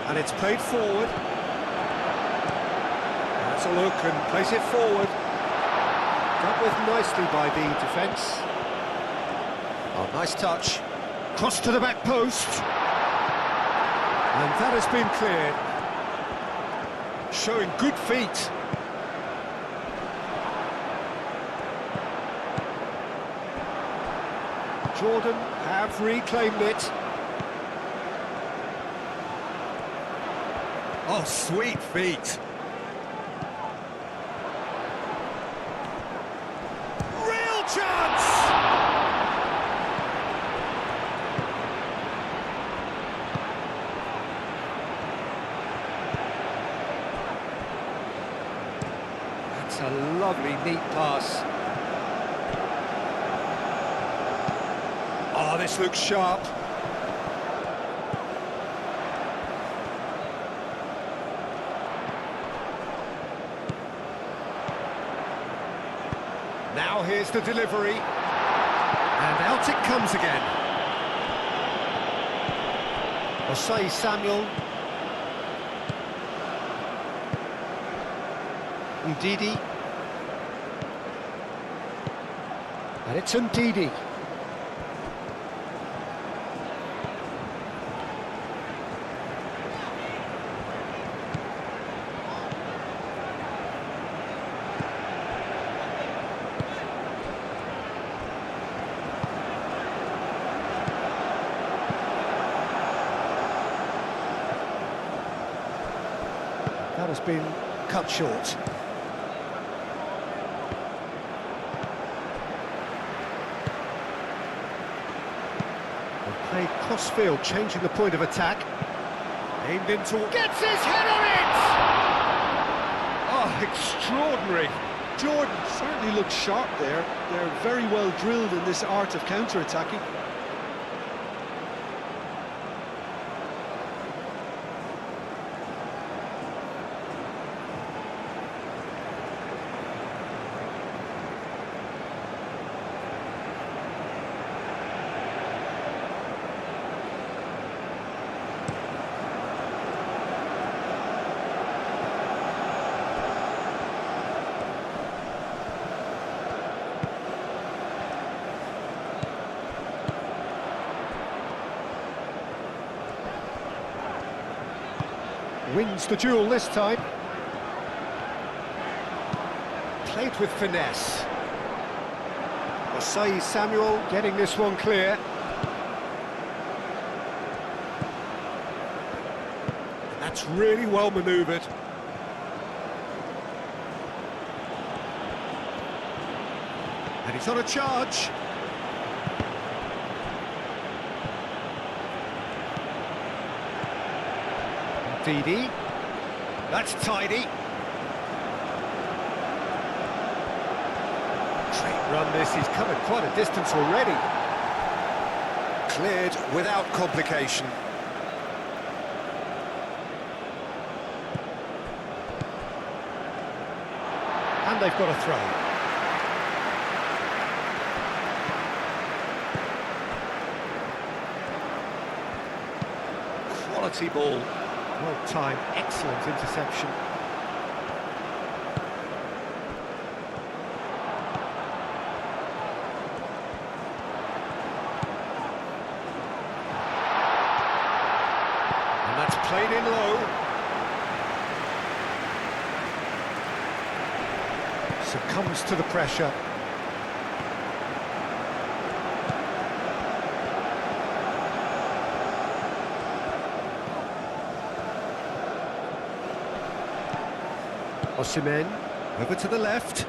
And it's played forward. That's a look and plays it forward. Dealt with nicely by the defence. Oh, nice touch. Cross to the back post. And that has been cleared. Showing good feet. Jordan have reclaimed it. Oh, sweet feet. Real chance! That's a lovely, neat pass. Oh, this looks sharp. Now here's the delivery. And out it comes again. Osai Samuel. Ndidi. And it's Ndidi. That has been cut short. They've played cross-field, changing the point of attack. Aimed into... Gets his head on it! Oh, extraordinary. Jordan certainly looks sharp there. They're very well drilled in this art of counter-attacking. Wins the duel this time. Played with finesse. Osei Samuel getting this one clear. And that's really well manoeuvred. And he's on a charge. Ndidi. That's tidy. Great run this, he's covered quite a distance already. Cleared without complication. And they've got a throw. Quality ball. Well timed, excellent interception. And that's played in low. Succumbs to the pressure. Osimhen, over to the left.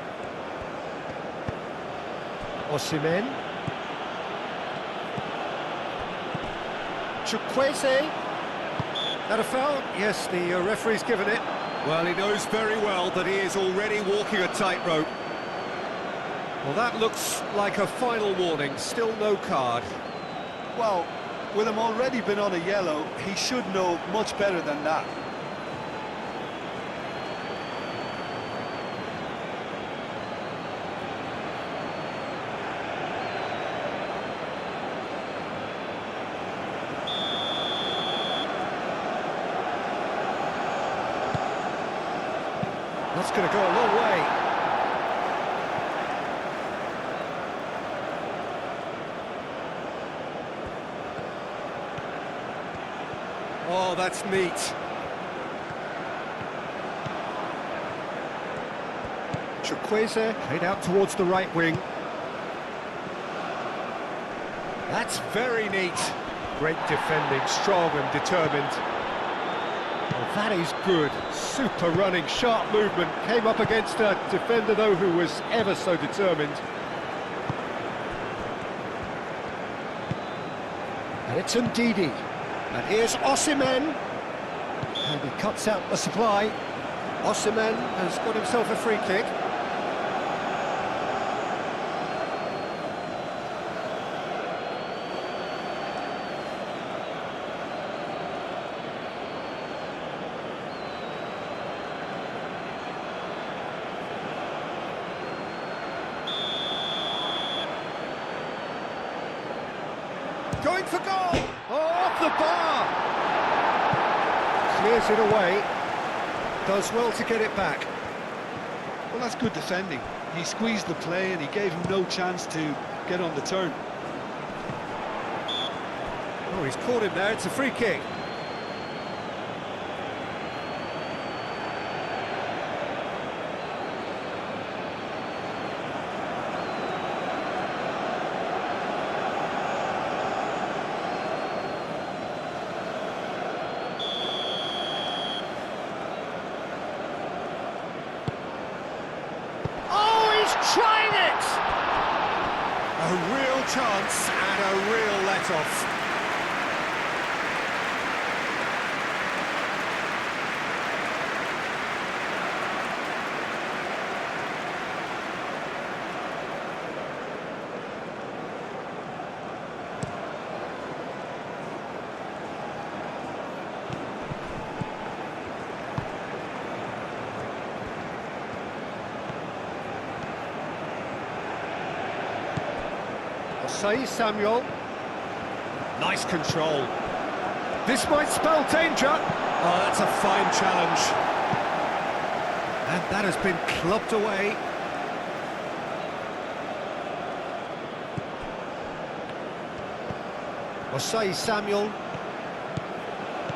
Osimhen. Chukwueze. That a foul? Yes, the referee's given it. Well, he knows very well that he is already walking a tightrope. Well, that looks like a final warning, still no card. Well, with him already been on a yellow, he should know much better than that. That's going to go a long way. Oh, that's neat. Chukwueze played out towards the right wing. That's very neat. Great defending, strong and determined. Well, that is good. Super running, sharp movement. Came up against a defender, though, who was ever so determined. And it's Ndidi. And here's Osimhen. And he cuts out the supply. Osimhen has got himself a free kick. Going for goal! Oh, off the bar! Clears it away. Does well to get it back. Well, that's good defending. He squeezed the play and he gave him no chance to get on the turn. Oh, he's caught him there, it's a free kick. Trying it! A real chance and a real let-off. Say Samuel. Nice control. This might spell danger. Oh, that's a fine challenge. And that has been clubbed away. Osei Samuel.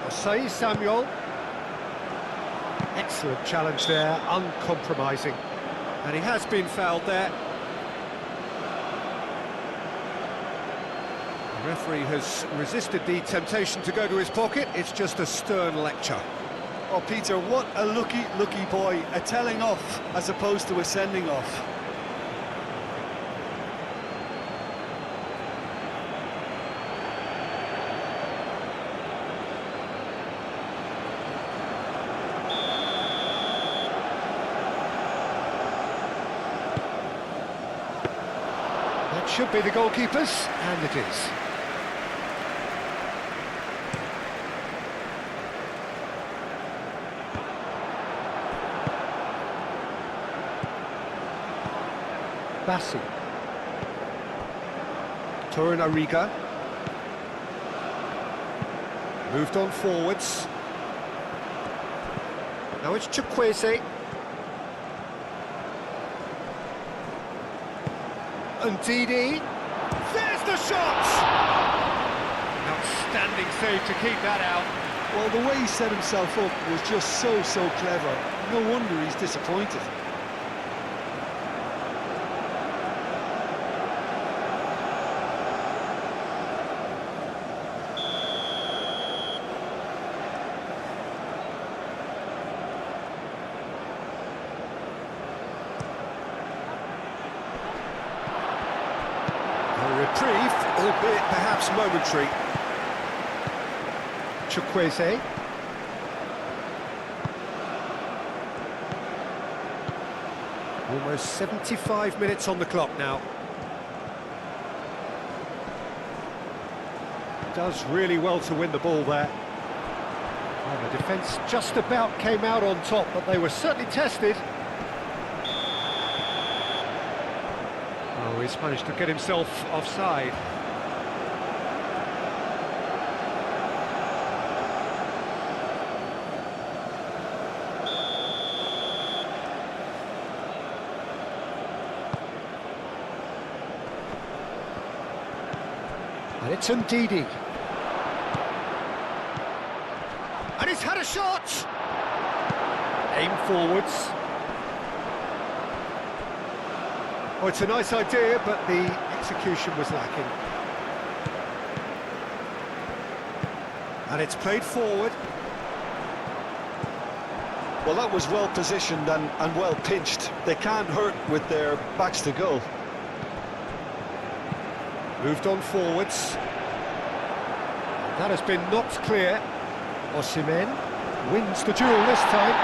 Osei Samuel. Excellent challenge there, uncompromising. And he has been fouled there. The referee has resisted the temptation to go to his pocket. It's just a stern lecture. Oh, Peter, what a lucky boy. A telling off as opposed to a sending off. That should be the goalkeeper's, and it is. Bassi. Torunariga. Moved on forwards. Now it's Chukwueze. And Didi. There's the shot! Outstanding save to keep that out. Well, the way he set himself up was just so clever. No wonder he's disappointed. Reprieve, albeit perhaps momentary. Chukwueze. Almost 75 minutes on the clock now. Does really well to win the ball there. Well, the defence just about came out on top, but they were certainly tested. Oh, he's managed to get himself offside. And it's Ndidi. And he's had a shot! Aim forwards. Oh, it's a nice idea, but the execution was lacking. And it's played forward. Well, that was well positioned and well pinched. They can't hurt with their backs to goal. Moved on forwards. That has been knocked clear. Osimhen wins the duel this time.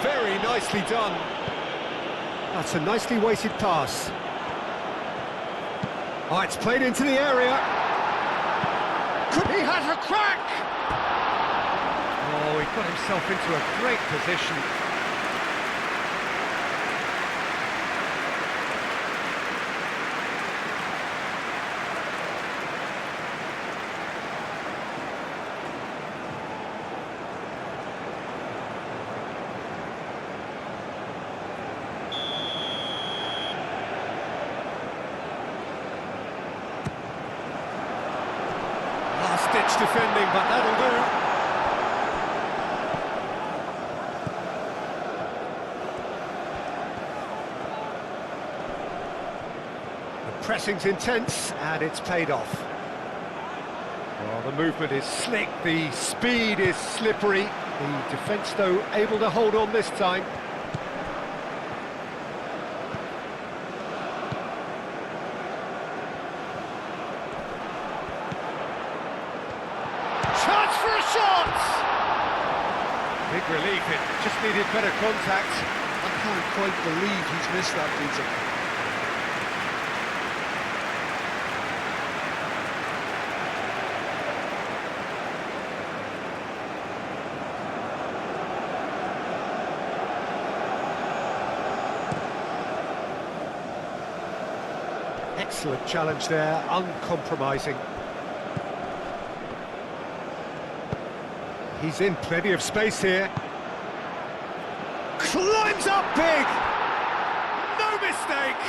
Very nicely done. That's a nicely weighted pass. Oh, it's played into the area. He has a crack! Oh, he got himself into a great position. Good-to-touch defending, but that'll do. The pressing's intense, and it's paid off. Well, the movement is slick, the speed is slippery. The defence, though, able to hold on this time. Chance for a shot! Big relief, it just needed better contact. I can't quite believe he's missed that, Peter. Excellent challenge there, uncompromising. He's in plenty of space here. Climbs up big! No mistake!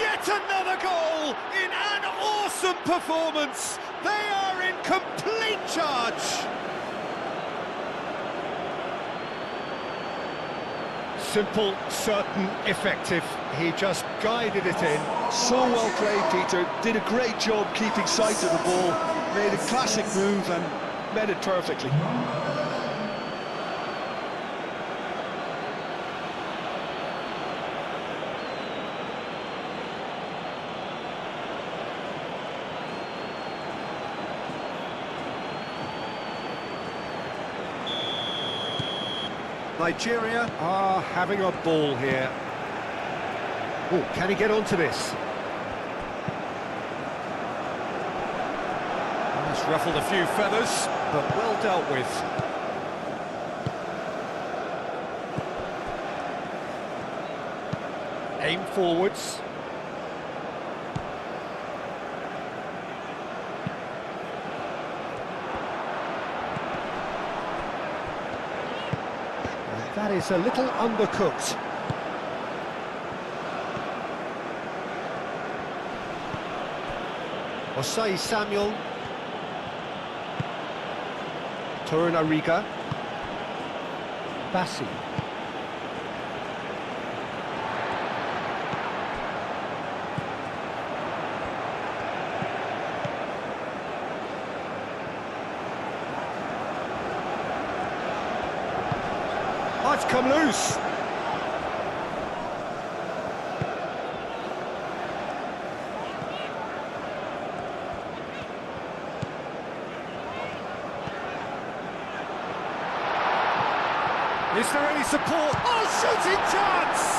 Yet another goal in an awesome performance! They are in complete charge! Simple, certain, effective. He just guided it in. So well played, Peter. Did a great job keeping sight of the ball. Made a classic move and met it perfectly. Nigeria are having a ball here. Oh, can he get onto this? That's ruffled a few feathers, but well dealt with. Aim forwards. That is a little undercooked. Osai Samuel. Torunariga. Bassi. Oh, it's come loose. Is there any support? Oh, shooting chance!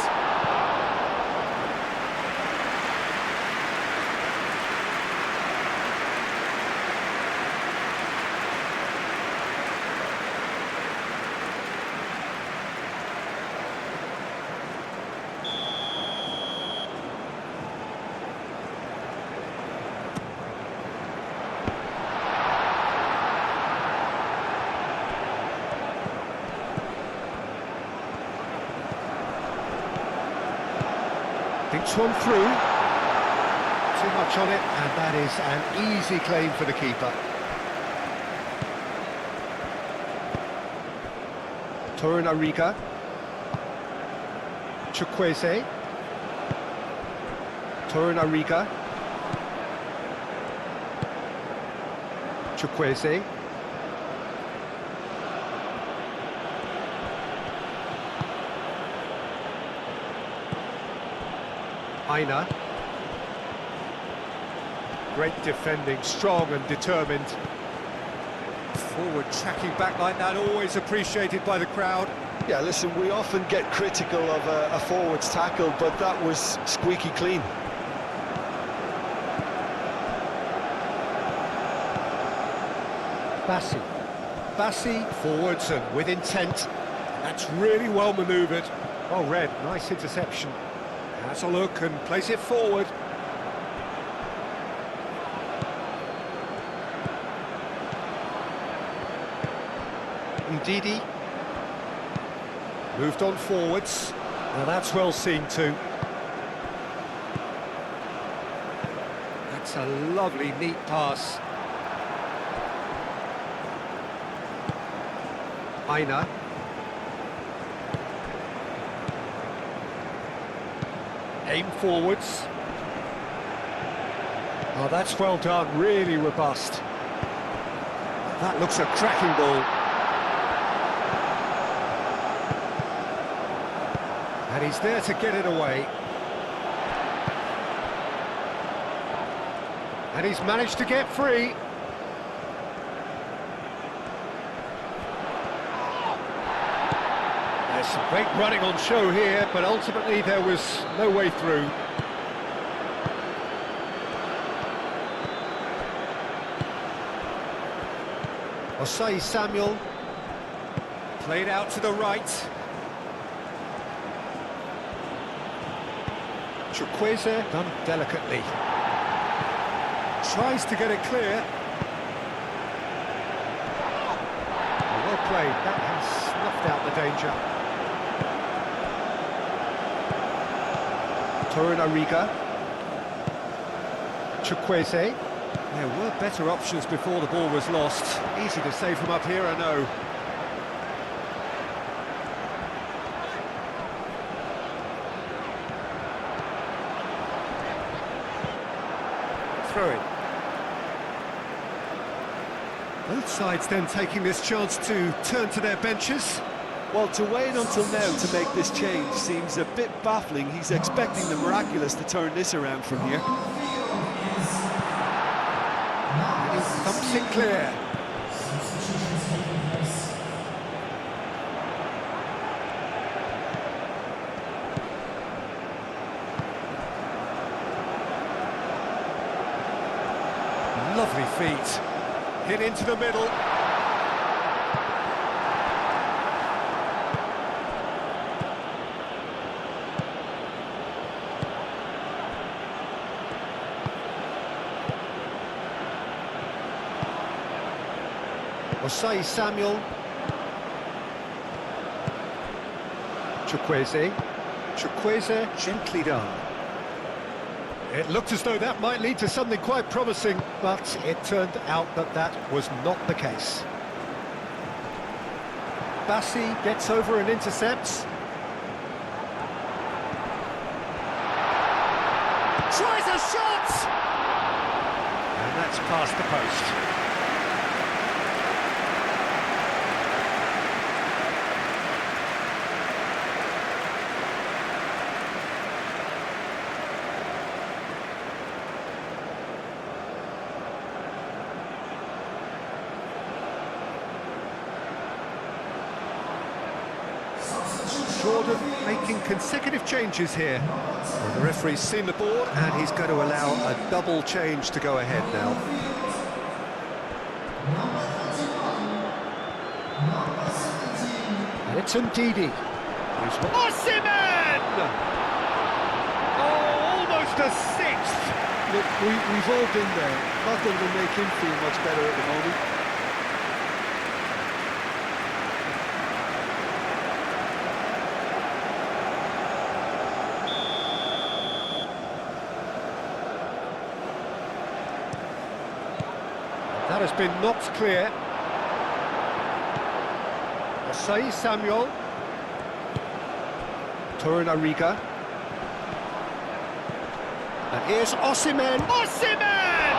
Thinks one through. Too much on it, and that is an easy claim for the keeper. Torunariga. Chukwueze. Torunariga. Chukwueze. Aina. Great defending, strong and determined. Forward tracking back like that, always appreciated by the crowd. Yeah, listen, we often get critical of a forward's tackle, but that was squeaky clean. Bassi forwards and with intent. That's really well manoeuvred. Well read, nice interception. Has a look and plays it forward. Ndidi. Moved on forwards. Now that's well seen too. That's That's a lovely, neat pass. Aina. Aim forwards. Oh, that's well done, really robust. That looks a cracking ball. And he's there to get it away. And he's managed to get free. There's some great running on show here, but ultimately there was no way through. Osei Samuel, played out to the right. Chukwueze, done delicately. Tries to get it clear. Well played, that has snuffed out the danger. Torunariga. Chukwueze. There were better options before the ball was lost. Easy to say from up here, I know. Throw it. Both sides then taking this chance to turn to their benches. Well, to wait until now to make this change seems a bit baffling. He's expecting the miraculous to turn this around from here. Thumps it clear. Lovely feet. Hit into the middle. Osei Samuel. Chukwueze. Chukwueze, gently done. It looked as though that might lead to something quite promising, but it turned out that that was not the case. Bassi gets over and intercepts. Tries a shot! And that's past the post. Jordan making consecutive changes here. Well, the referee's seen the board and he's going to allow a double change to go ahead now. And it's Ndidi. Osimhen! Oh, almost a sixth! Look, we've all been there. Not that it'll make him feel much better at the moment. That has been knocked clear. Osei Samuel. Torunariga. And here's Osimhen. Osimhen!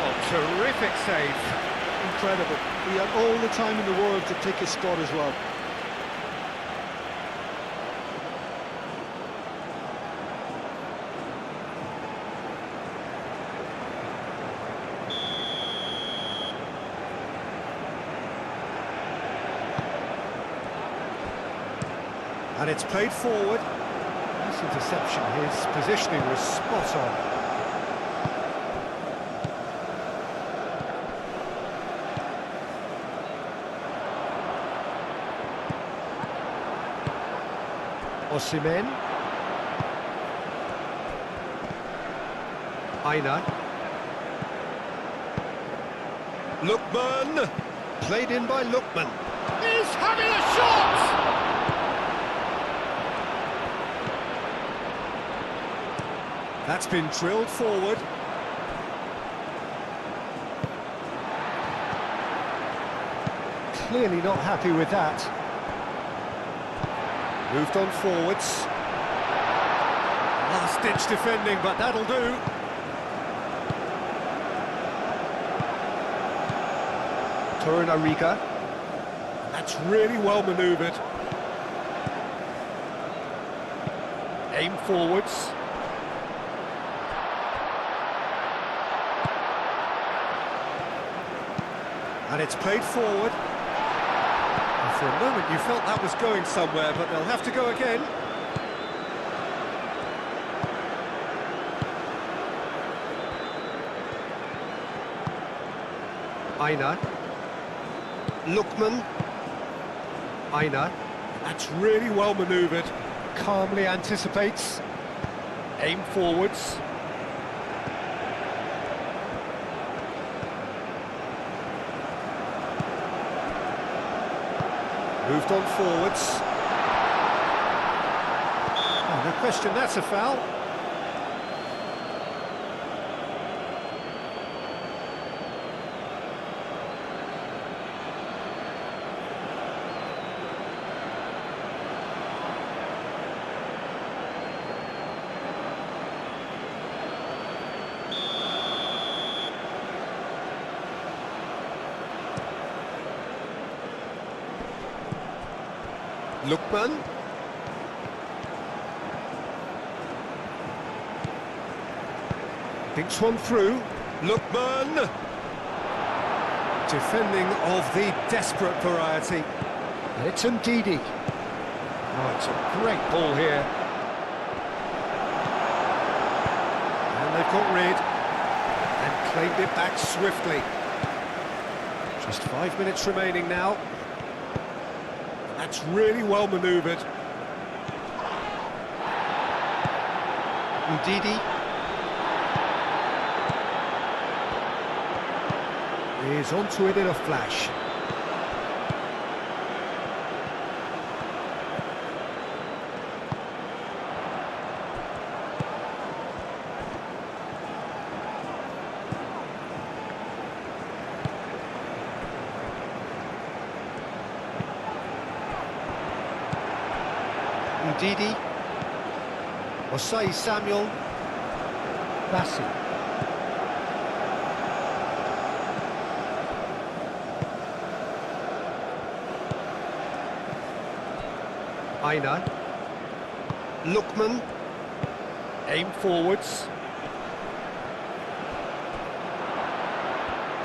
Oh, terrific save. Incredible. He had all the time in the world to pick his spot as well. And it's played forward. Nice interception, his positioning was spot on. Osimhen. Aina. Lookman. Played in by Lookman. He's having a shot! That's been drilled forward. Clearly not happy with that. Moved on forwards. Last-ditch defending, but that'll do. Torunariga. That's really well manoeuvred. Aim forwards. And it's played forward. And for a moment you felt that was going somewhere, but they'll have to go again. Aina. Lookman. Aina. That's really well manoeuvred. Calmly anticipates. Aim forwards. Moved on forwards. Oh, no question, that's a foul. Lookman. Thinks one through. Lookman. Defending of the desperate variety. And it's Ndidi. Oh, it's a great ball here. And they've got rid. And claimed it back swiftly. Just 5 minutes remaining now. That's really well manoeuvred. Ndidi. Is onto it in a flash. Ndidi. Osei Samuel. Bassi. Aina. Lookman. Aim forwards.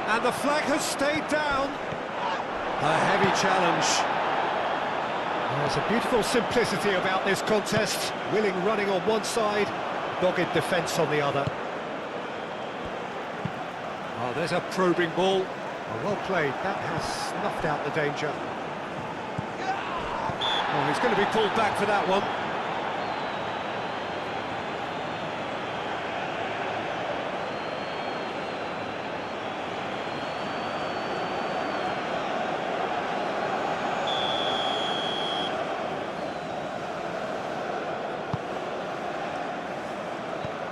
And the flag has stayed down. A heavy challenge. There's a beautiful simplicity about this contest. Willing running on one side, dogged defence on the other. Oh, there's a probing ball. Oh, well played. That has snuffed out the danger. Oh, he's going to be pulled back for that one.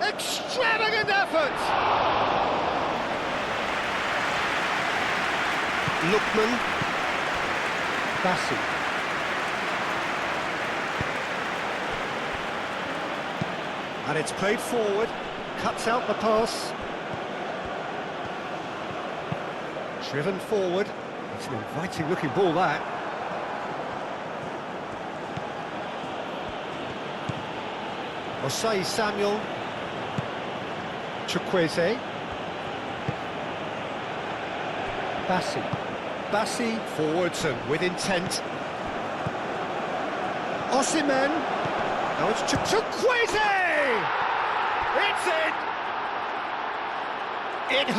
Extravagant effort! Lookman. Bassi. And it's played forward, cuts out the pass. Driven forward. It's an inviting looking ball, that. Osei Samuel. Chukwueze. Bassi. Bassi forwards and with intent. Osimhen. Now it's Chukwueze! It's in! It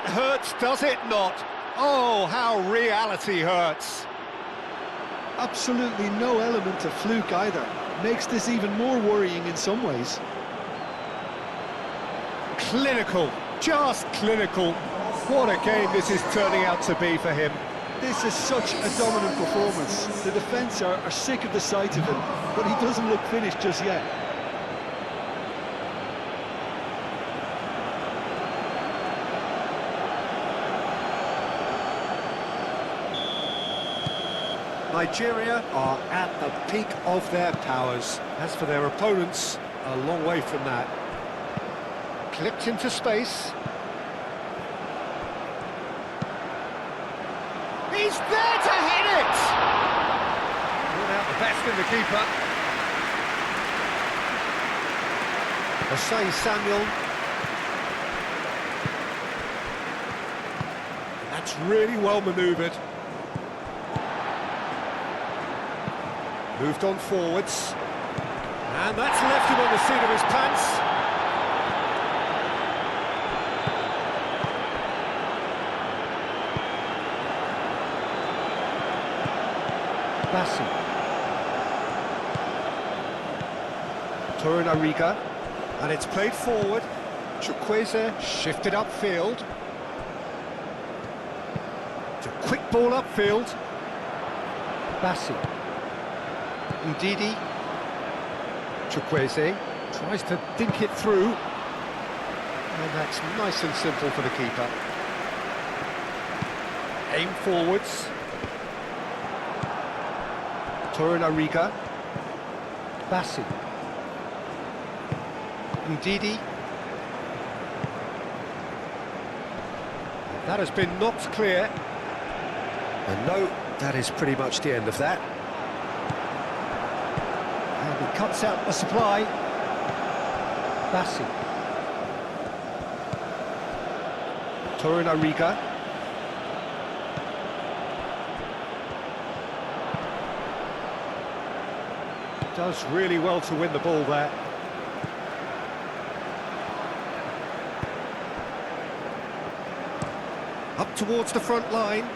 hurts, does it not? Oh, how reality hurts. Absolutely no element of fluke either. Makes this even more worrying in some ways. Clinical, just clinical. What a game this is turning out to be for him. This is such a dominant performance. The defence are sick of the sight of him, but he doesn't look finished just yet. Nigeria are at the peak of their powers. As for their opponents, a long way from that. Clipped into space. He's there to hit it! Brought out the best in the keeper. Osei Samuel. That's really well manoeuvred. Moved on forwards. And that's left him on the seat of his pants. Bassi. Torunariga. And it's played forward. Chukwueze shifted upfield. It's a quick ball upfield. Bassi. Ndidi. Chukwueze tries to dink it through. And that's nice and simple for the keeper. Aim forwards. Torunariga. Bassi. Ndidi. That has been knocked clear. And no, that is pretty much the end of that. And he cuts out the supply. Bassi. Torunariga. Does really well to win the ball there. Up towards the front line.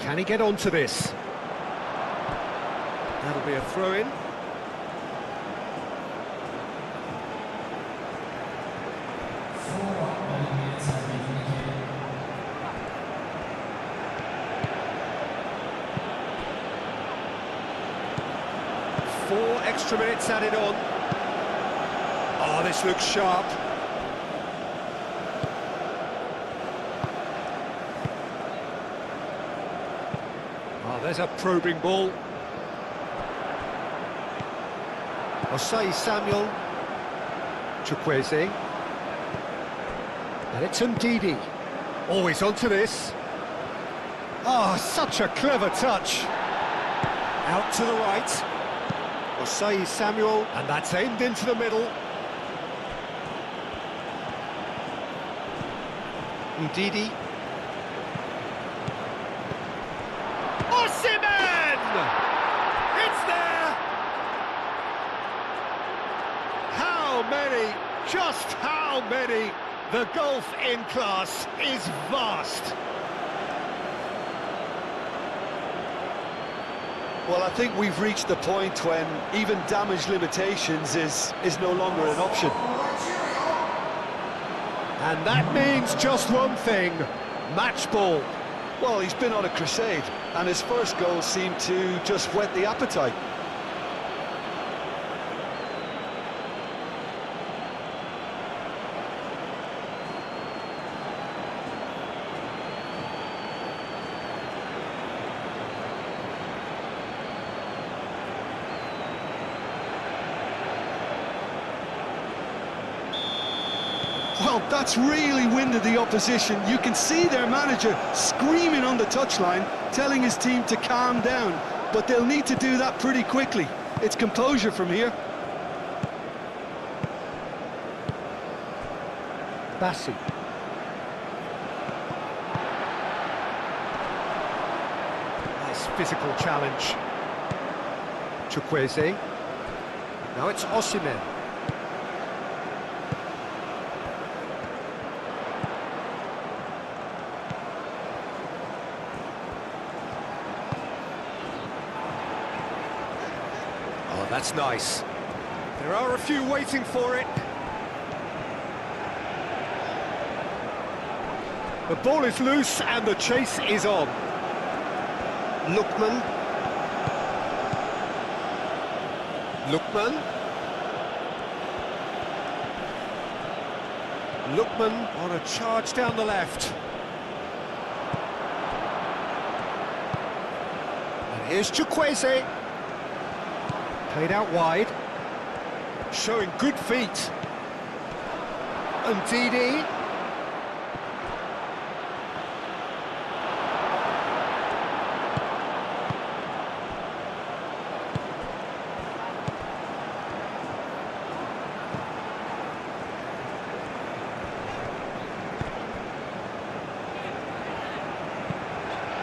Can he get onto this? That'll be a throw-in. Four extra minutes added on. Oh, this looks sharp. Oh, there's a probing ball. Osei Samuel. Chukwueze. And it's Ndidi. Oh, he's onto this. Oh, such a clever touch. Out to the right. Osei Samuel, and that's aimed into the middle. Ndidi. Osimhen! It's there! How many? Just how many? The gulf in class is vast. Well, I think we've reached the point when even damage limitations is no longer an option. And that means just one thing, match ball. Well, he's been on a crusade, and his first goal seemed to just whet the appetite. Well, that's really winded the opposition. You can see their manager screaming on the touchline, telling his team to calm down. But they'll need to do that pretty quickly. It's composure from here. Bassi. Nice physical challenge. Chukwueze. Now it's Osimhen. Oh, that's nice. There are a few waiting for it. The ball is loose and the chase is on. Lookman. Lookman on a charge down the left. Here's Chukwueze. Played out wide. Showing good feet. And Didi.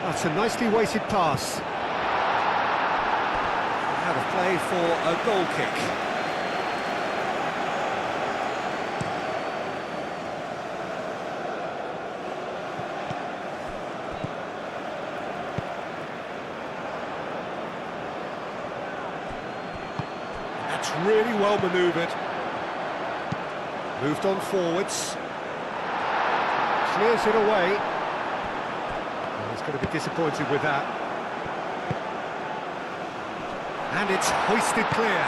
That's a nicely weighted pass. Out of play for a goal kick. That's really well manoeuvred. Moved on forwards. Clears it away. He's going to be disappointed with that. And it's hoisted clear.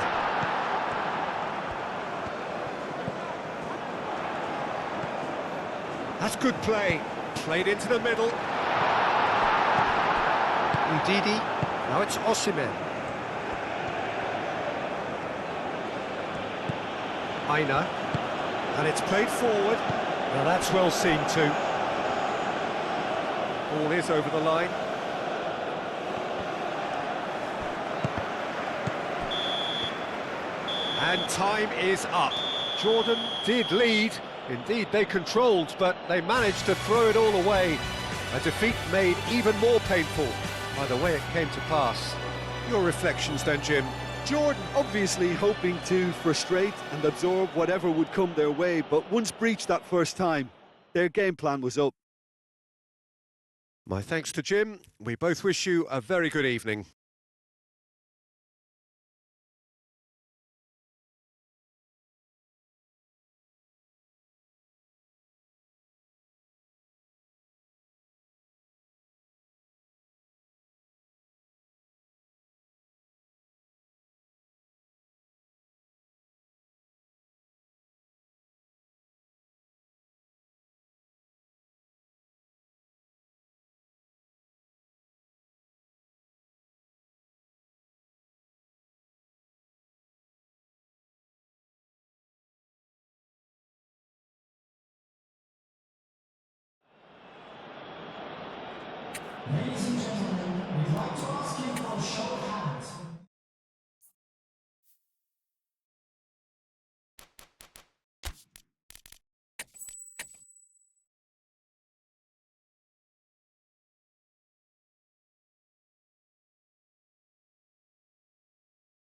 That's good play. Played into the middle. Ndidi. Now it's Osimhen. Aina. And it's played forward. Now that's well seen too. Ball is over the line. And time is up. Jordan did lead. Indeed, they controlled, but they managed to throw it all away. A defeat made even more painful by the way it came to pass. Your reflections then, Jim? Jordan obviously hoping to frustrate and absorb whatever would come their way, but once breached that first time, their game plan was up. My thanks to Jim. We both wish you a very good evening.